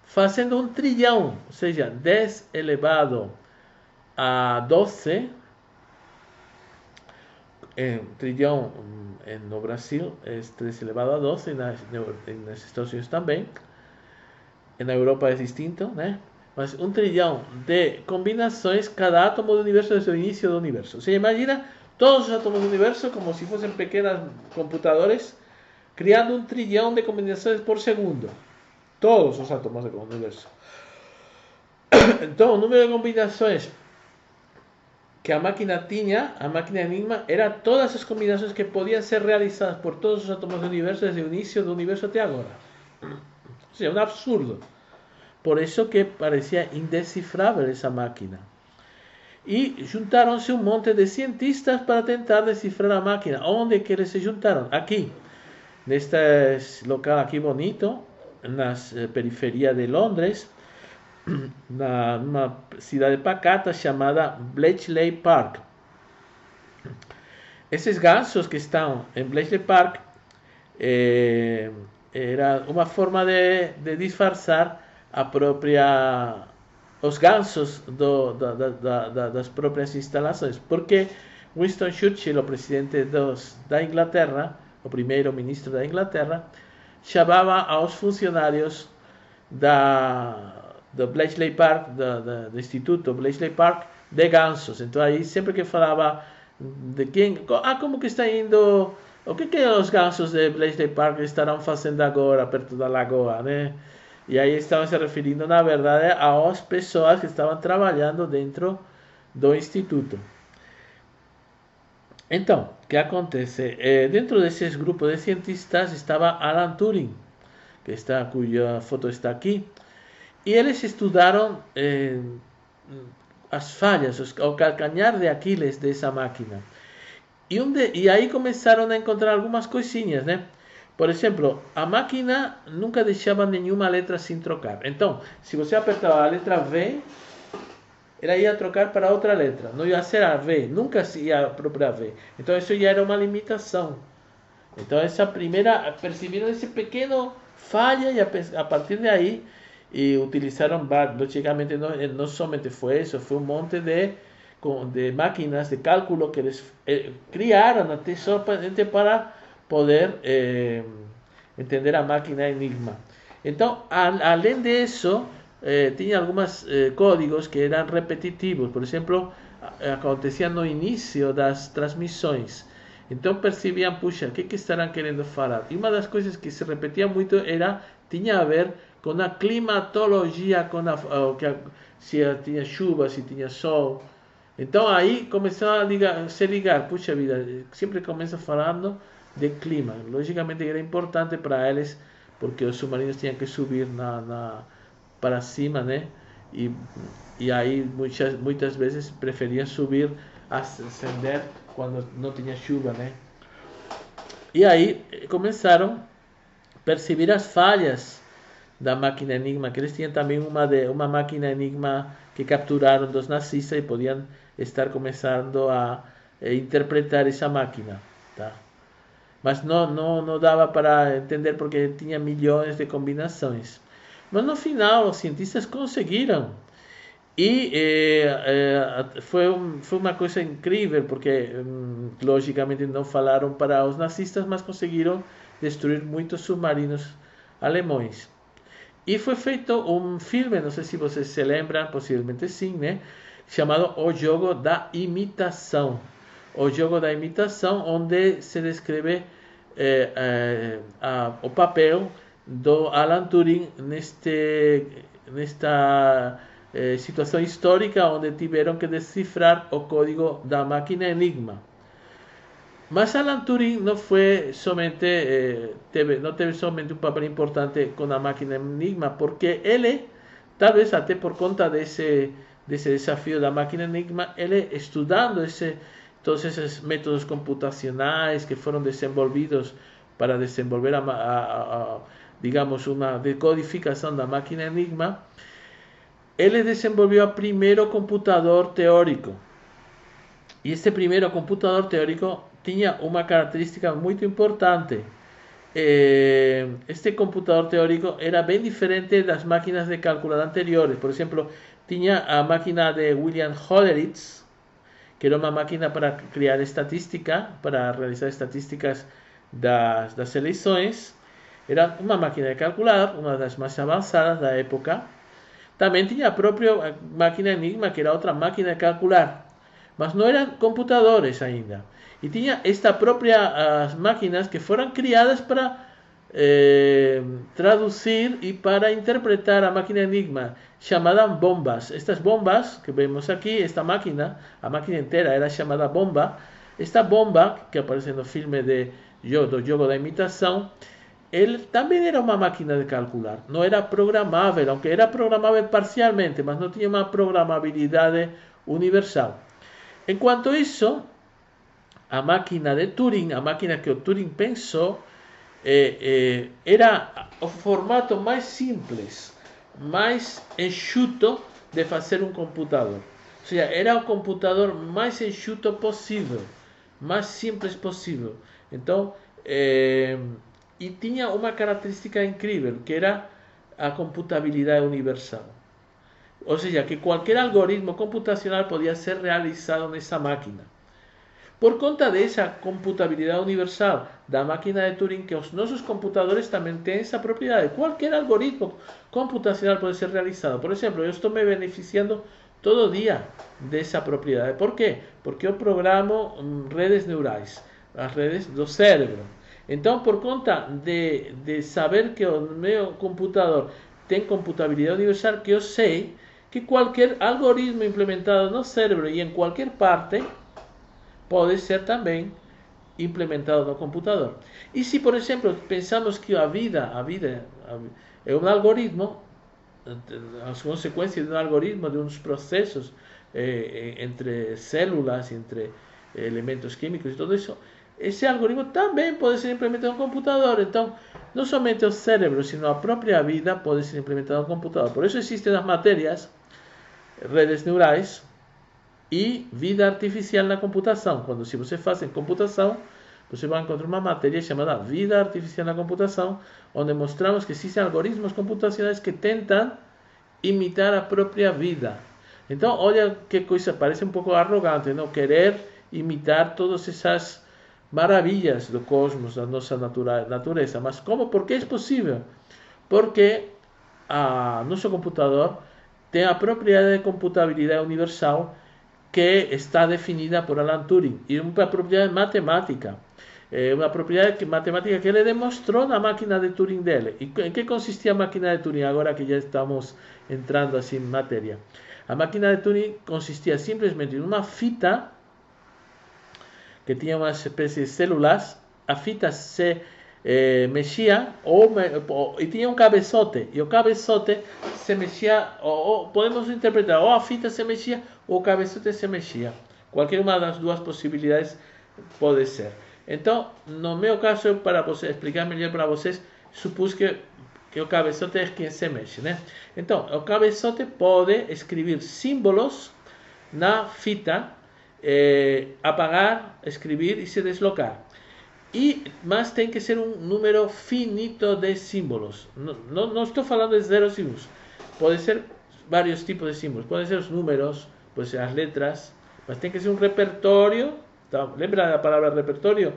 [SPEAKER 1] fazendo um trilhão, ou seja, 10 elevado a 12, trilhão no Brasil é 3 elevado a 12, nos Estados Unidos também, na Europa é distinto, né? Mas um trilhão de combinações, cada átomo do universo desde o início do universo. Você imagina todos os átomos do universo como se fossem pequenos computadores, criando um trilhão de combinações por segundo. Todos os átomos do universo. Então, o número de combinações que a máquina tinha, a máquina Enigma, era todas as combinações que podiam ser realizadas por todos os átomos do universo desde o início do universo até agora. Ou seja, um absurdo. Por isso que parecia indecifrável essa máquina. E juntaram-se um monte de cientistas para tentar decifrar a máquina. Onde que eles se juntaram? Aqui, neste local aqui bonito, nas periferias de Londres, numa cidade pacata chamada Bletchley Park. Esses gansos que estão em Bletchley Park era uma forma de disfarçar os gansos das próprias instalações, porque Winston Churchill, o presidente da Inglaterra, o primeiro-ministro da Inglaterra, chamava aos funcionários do Bletchley Park, do Instituto Bletchley Park, de gansos. Então aí sempre que falava de quem, como que está indo, o que os gansos de Bletchley Park estarão fazendo agora perto da lagoa, né? E aí estavam se referindo, na verdade, às pessoas que estavam trabalhando dentro do instituto. Então, o que acontece? Dentro desses grupos de cientistas estava Alan Turing, cuja foto está aqui, e eles estudaram as falhas, o calcanhar de Aquiles dessa máquina. E aí começaram a encontrar algumas coisinhas, né? Por exemplo, a máquina nunca deixava nenhuma letra sem trocar. Então, se você apertava a letra V, ela ia trocar para outra letra. Não ia ser a V, nunca ia a própria V. Então, isso já era uma limitação. Então, essa primeira, perceberam esse pequeno falha e a partir de aí, utilizaram, logicamente, não somente foi isso, foi um monte de máquinas de cálculo que eles criaram até só para poder entender a máquina Enigma. Então, além disso, tinha alguns códigos que eram repetitivos. Por exemplo, acontecia no início das transmissões. Então percebiam, puxa, o que estarão querendo falar? E uma das coisas que se repetia muito tinha a ver com a climatologia, se tinha chuva, se tinha sol. Então aí começaram a se ligar, puxa vida, sempre começa falando de clima. Logicamente era importante para eles, porque os submarinos tinham que subir para cima, né? e, e aí muitas vezes preferiam subir, ascender quando não tinha chuva, né? E aí começaram a perceber as falhas da máquina Enigma, que eles tinham também uma máquina Enigma que capturaram dos nazistas e podiam estar começando a interpretar essa máquina, tá? Mas não dava para entender porque tinha milhões de combinações. Mas no final, os cientistas conseguiram. E foi uma coisa incrível, porque logicamente não falaram para os nazistas, mas conseguiram destruir muitos submarinos alemães. E foi feito um filme, não sei se vocês se lembram, possivelmente sim, né? Chamado O Jogo da Imitação. O Jogo da Imitação, onde se descreve o papel do Alan Turing nesta situação histórica onde tiveram que decifrar o código da máquina Enigma. Mas Alan Turing não foi somente não teve somente um papel importante com a máquina Enigma, porque ele, talvez até por conta desse desafio da máquina Enigma, ele estudando todos esses métodos computacionais que foram desenvolvidos para desenvolver digamos, uma decodificação da máquina Enigma, ele desenvolveu o primeiro computador teórico. E esse primeiro computador teórico tinha uma característica muito importante. Este computador teórico era bem diferente das máquinas de cálculo anteriores. Por exemplo, tinha a máquina de William Hollerith, que era uma máquina para criar estatística, para realizar estatísticas das eleições. Era uma máquina de calcular, uma das mais avançadas da época. Também tinha a própria máquina Enigma, que era outra máquina de calcular, mas não eram computadores ainda. E tinha esta própria as máquinas que foram criadas para traduzir e para interpretar a máquina Enigma, chamadas bombas. Estas bombas que vemos aqui, esta máquina, a máquina inteira era chamada bomba. Esta bomba, que aparece no filme do Jogo da Imitação, ele também era uma máquina de calcular. Não era programável, aunque era programável parcialmente, mas não tinha uma programabilidade universal. Enquanto isso, a máquina de Turing, a máquina que o Turing pensou, era o formato mais simples, mais enxuto de fazer um computador. Ou seja, era o computador mais enxuto possível, mais simples possível. Então, e tinha uma característica incrível, que era a computabilidade universal. Ou seja, que qualquer algoritmo computacional podia ser realizado nessa máquina. Por conta dessa computabilidade universal da máquina de Turing, que os nossos computadores também têm essa propriedade. Qualquer algoritmo computacional pode ser realizado. Por exemplo, eu estou me beneficiando todo dia dessa propriedade. Por quê? Porque eu programo redes neurais, as redes do cérebro. Então, por conta de saber que o meu computador tem computabilidade universal, que eu sei que qualquer algoritmo implementado no cérebro e em qualquer parte pode ser também implementado no computador. E se, por exemplo, pensamos que a vida é um algoritmo, as consequências de um algoritmo, de uns processos entre células, entre elementos químicos e tudo isso, esse algoritmo também pode ser implementado no computador. Então, não somente o cérebro, sino a própria vida pode ser implementada no computador. Por isso existem as matérias, redes neurais e vida artificial na computação. Quando se você faz em computação, você vai encontrar uma matéria chamada vida artificial na computação, onde mostramos que existem algoritmos computacionais que tentam imitar a própria vida. Então, olha que coisa, parece um pouco arrogante, não? Querer imitar todas essas maravilhas do cosmos, da nossa natureza. Mas como? Por que é possível? Porque nosso computador tem a propriedade de computabilidade universal que está definida por Alan Turing, e uma propriedade matemática. Uma propriedade matemática que ele demonstrou na máquina de Turing dele. E em que consistia a máquina de Turing, agora que já estamos entrando assim em matéria? A máquina de Turing consistia simplesmente em uma fita que tinha uma espécie de células. A fita se mexia e tinha um cabeçote, e o cabeçote se mexia, ou podemos interpretar, ou a fita se mexia ou o cabeçote se mexia. Qualquer uma das duas possibilidades pode ser. Então, no meu caso, para você explicar melhor para vocês, supus que o cabeçote é quem se mexe, né? Então, o cabeçote pode escrever símbolos na fita, apagar, escrever e se deslocar. Mas tem que ser um número finito de símbolos. Não estou falando de zeros e uns. Pode ser vários tipos de símbolos. Podem ser os números, pode ser as letras, mas tem que ser um repertório. Tá? Lembra da palavra repertório?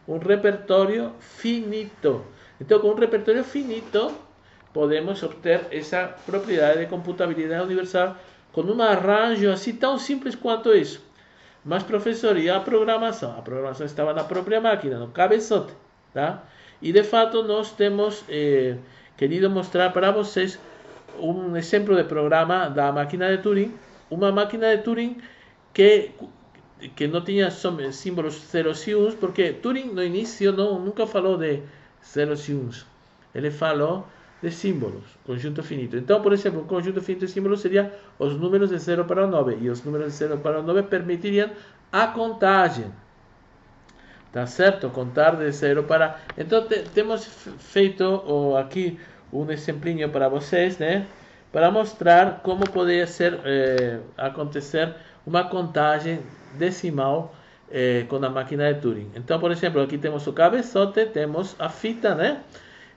[SPEAKER 1] Um repertório finito. Então, com um repertório finito, podemos obter essa propriedade de computabilidade universal com um arranjo assim tão simples quanto isso. Mas, professor, e a programação? A programação estava na própria máquina, no cabeçote. Tá? E, de fato, nós temos querido mostrar para vocês um exemplo de programa da máquina de Turing. Uma máquina de Turing que não tinha símbolos zeros e uns, porque Turing, no início, nunca falou de zeros e uns. Ele falou de símbolos, conjunto finito. Então, por exemplo, um conjunto finito de símbolos seria os números de 0 para o 9. E os números de 0 para o 9 permitiriam a contagem. Tá certo? Contar de 0 para... Então, temos feito aqui um exemplinho para vocês, né? Para mostrar como poderia ser acontecer uma contagem decimal com a máquina de Turing. Então, por exemplo, aqui temos o cabeçote, temos a fita, né?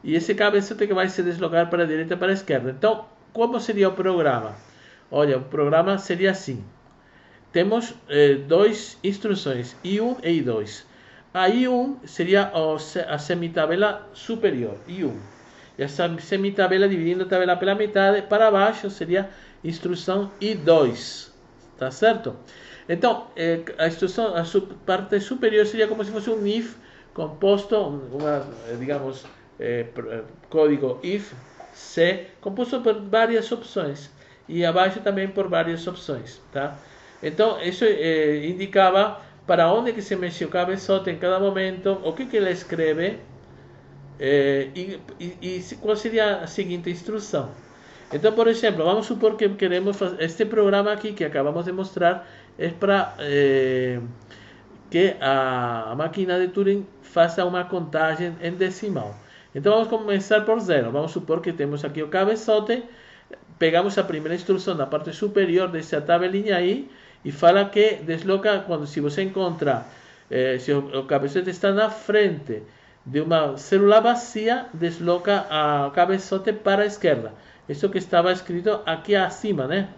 [SPEAKER 1] E esse cabeçote que vai se deslocar para a direita e para a esquerda. Então, como seria o programa? Olha, o programa seria assim. Temos duas instruções, I1 e I2. A I1 seria a semitabela superior, I1. E essa semitabela, dividindo a tabela pela metade, para baixo seria instrução I2. Tá certo? Então, a instrução, a parte superior seria como se fosse um if composto, digamos, código if C, composto por várias opções. E abaixo também por várias opções. Tá? Então, isso indicava para onde que se mexia o cabeçote em cada momento, o que ele escreve e qual seria a seguinte instrução. Então, por exemplo, vamos supor que queremos fazer este programa aqui que acabamos de mostrar é para que a máquina de Turing faça uma contagem em decimal. Então, vamos começar por 0. Vamos supor que temos aqui o cabeçote, pegamos a primeira instrução na parte superior dessa tabelinha aí e fala que desloca, se você encontra, se o cabeçote está na frente de uma célula vazia, desloca o cabeçote para a esquerda. Isso que estava escrito aqui acima, né?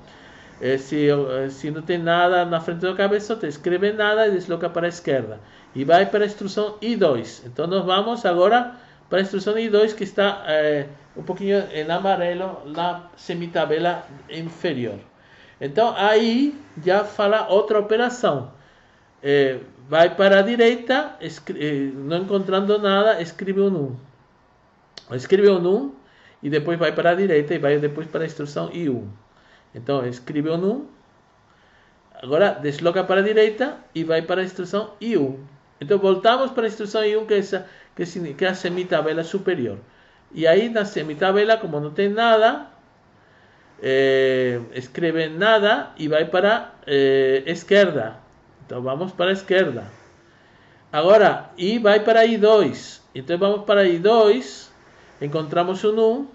[SPEAKER 1] Se não tem nada na frente do cabeçote, escreve nada e desloca para a esquerda. E vai para a instrução I2. Então, nós vamos agora para a instrução I2, que está um pouquinho em amarelo na semitabela inferior. Então, aí já fala outra operação. Vai para a direita, não encontrando nada, escreve um 1. Escreve um 1 e depois vai para a direita e vai depois para a instrução I1. Então, escreve um 1, agora desloca para a direita e vai para a instrução I1. Então, voltamos para a instrução I1, que é a semitabela superior. E aí, na semitabela, como não tem nada, escreve nada e vai para a esquerda. Então, vamos para a esquerda. Agora, I vai para I2. Então, vamos para I2, encontramos um 1,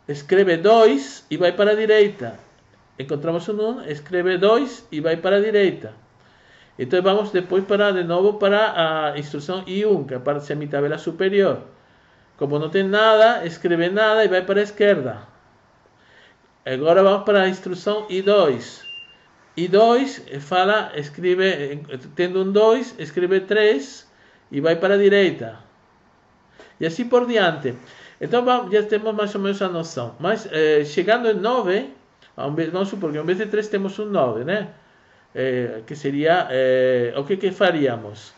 [SPEAKER 1] escreve 2 e vai para a direita. Encontramos um 1, escreve 2 e vai para a direita. Então vamos depois de novo para a instrução I1, que é a parte semitabela superior. Como não tem nada, escreve nada e vai para a esquerda. Agora vamos para a instrução I2. I2 tendo um 2, escreve 3 e vai para a direita. E assim por diante. Então já temos mais ou menos a noção. Mas chegando em 9, vamos supor que ao invés de 3 temos um 9, né? Que seria o que faríamos?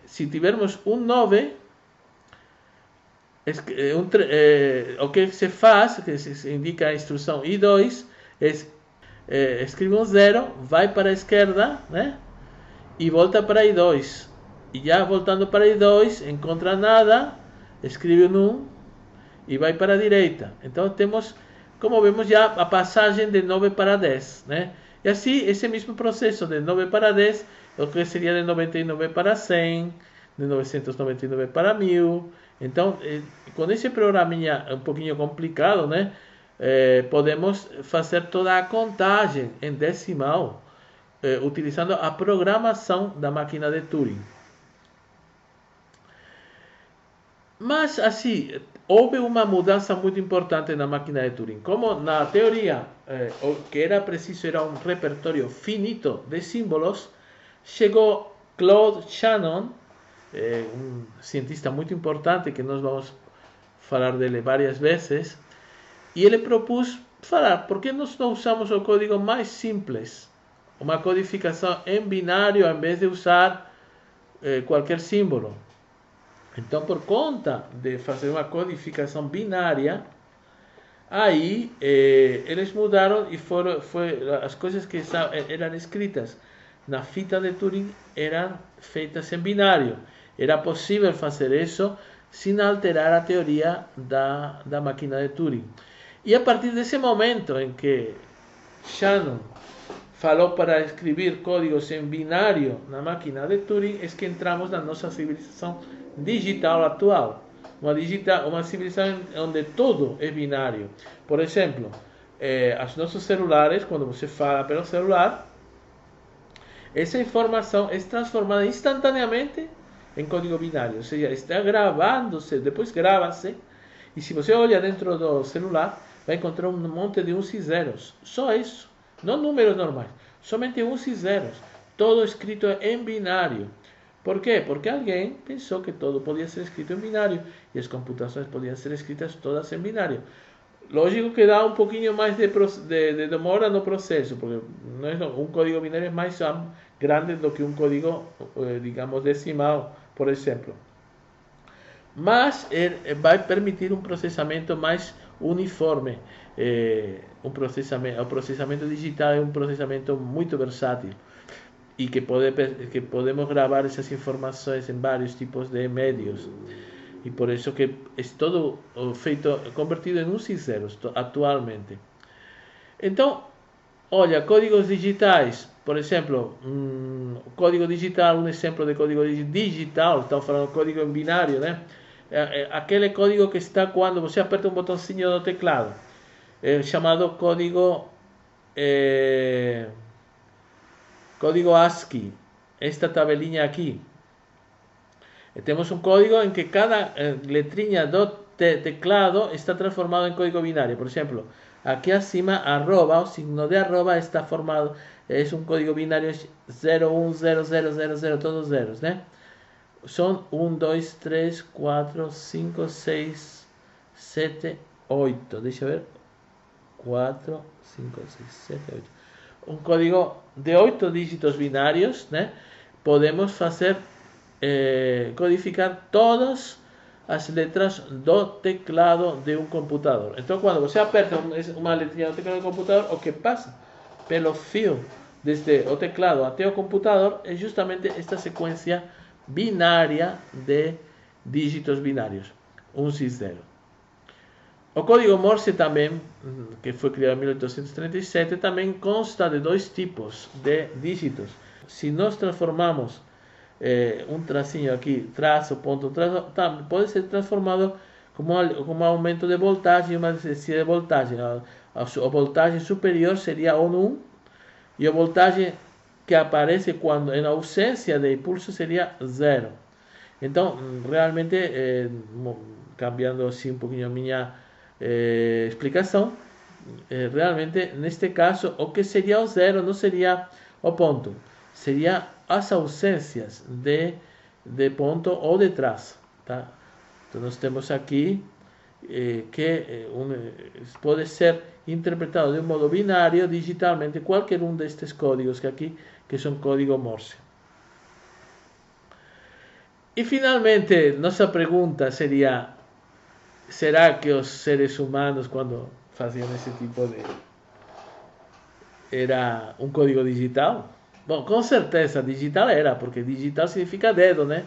[SPEAKER 1] Se tivermos um 9, o que se faz, que se indica a instrução I2, escreve um 0, vai para a esquerda, né? E volta para I2. E já voltando para I2, encontra nada, escreve um 1 e vai para a direita. Então temos, como vemos, já a passagem de 9 para 10, né? E assim, esse mesmo processo de 9 para 10, o que seria de 99 para 100, de 999 para 1000. Então, com esse programinha um pouquinho complicado, né? Podemos fazer toda a contagem em decimal, utilizando a programação da máquina de Turing. Mas, assim, houve uma mudança muito importante na máquina de Turing. Como na teoria o que era preciso era um repertório finito de símbolos, chegou Claude Shannon, um cientista muito importante que nós vamos falar dele várias vezes, e ele propôs falar, por que nós não usamos o código mais simples, uma codificação em binário, em vez de usar qualquer símbolo. Então, por conta de fazer uma codificação binária, aí eles mudaram e as coisas que eram escritas na fita de Turing eram feitas em binário. Era possível fazer isso sem alterar a teoria da máquina de Turing. E a partir desse momento em que Shannon falou para escrever códigos em binário na máquina de Turing, é que entramos na nossa civilização digital atual. Uma civilização onde tudo é binário. Por exemplo, os nossos celulares, quando você fala pelo celular, essa informação é transformada instantaneamente em código binário. Ou seja, está gravando-se, depois grava-se, e se você olha dentro do celular, vai encontrar um monte de uns e zeros. Só isso. Não números normais. Somente uns e zeros. Todo escrito em binário. Por quê? Porque alguém pensou que tudo podia ser escrito em binário. E as computações podiam ser escritas todas em binário. Lógico que dá um pouquinho mais de demora no processo. Porque um código binário é mais grande do que um código, digamos, decimal, por exemplo. Mas vai permitir um processamento mais uniforme. O processamento digital é um processamento muito versátil e que podemos gravar essas informações em vários tipos de médios, e por isso que é todo convertido em uns e zeros atualmente. Então, olha, códigos digitais, por exemplo, código digital, um exemplo de código digital, estamos falando de código em binário, né? Aquele código que está quando você aperta um botãozinho do teclado, chamado código ASCII, esta tabelinha aqui. Temos um código em que cada letrinha do teclado está transformado em código binário. Por exemplo, aqui acima, arroba, o signo de arroba está formado, é um código binário 0, 1, 0, 0, 0, 0, todos zeros, né? São 1, 2, 3, 4, 5, 6, 7, 8. Deixa eu ver. 4, 5, 6, 7, 8. Um código de 8 dígitos binários, né? Podemos fazer, codificar todas as letras do teclado de um computador. Então, quando você aperta uma letrinha do teclado do computador, o que passa pelo fio desde o teclado até o computador é justamente esta sequência binária de dígitos binários, 1 e 0. O código Morse também, que foi criado em 1837, também consta de dois tipos de dígitos. Se nós transformamos um tracinho aqui, traço, ponto, traço, pode ser transformado como um aumento de voltagem, uma descida de voltagem. A voltagem superior seria 1 e a voltagem que aparece quando em ausência de impulso seria 0. Então, realmente, cambiando assim um pouquinho a minha explicação, realmente neste caso o que seria o 0 não seria o ponto, seria as ausências de ponto ou de traço, tá? Então nós temos aqui que pode ser interpretado de um modo binário digitalmente qualquer um destes códigos que são código Morse. E finalmente, nossa pergunta seria: será que os seres humanos, quando faziam esse tipo de... era um código digital? Bom, com certeza digital era, porque digital significa dedo, né?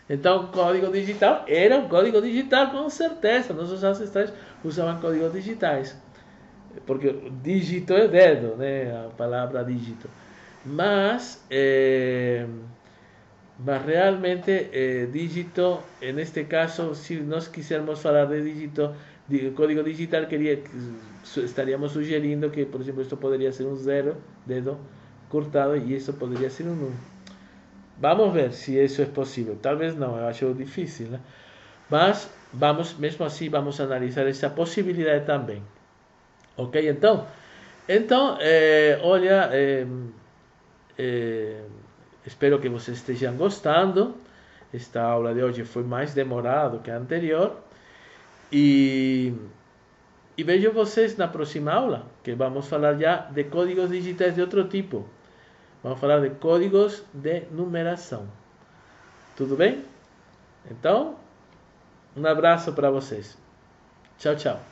[SPEAKER 1] Então, código digital era um código digital, com certeza. Nossos ancestrais usavam códigos digitais, porque dígito é dedo, né? A palavra dígito. Mas, mas realmente, dígito, en este caso, si nos quisiéramos hablar de dígito, código digital, estaríamos sugerindo que, por ejemplo, esto podría ser un 0, dedo cortado, y eso podría ser un 1. Vamos ver se isso é possível. Talvez não, eu acho difícil, né? Mas vamos, mesmo assim, vamos analisar essa possibilidade também. Ok? Olha, espero que vocês estejam gostando. Esta aula de hoje foi mais demorada que a anterior. E, e vejo vocês na próxima aula, que vamos falar já de códigos digitais de outro tipo. Vamos falar de códigos de numeração. Tudo bem? Então, um abraço para vocês. Tchau, tchau.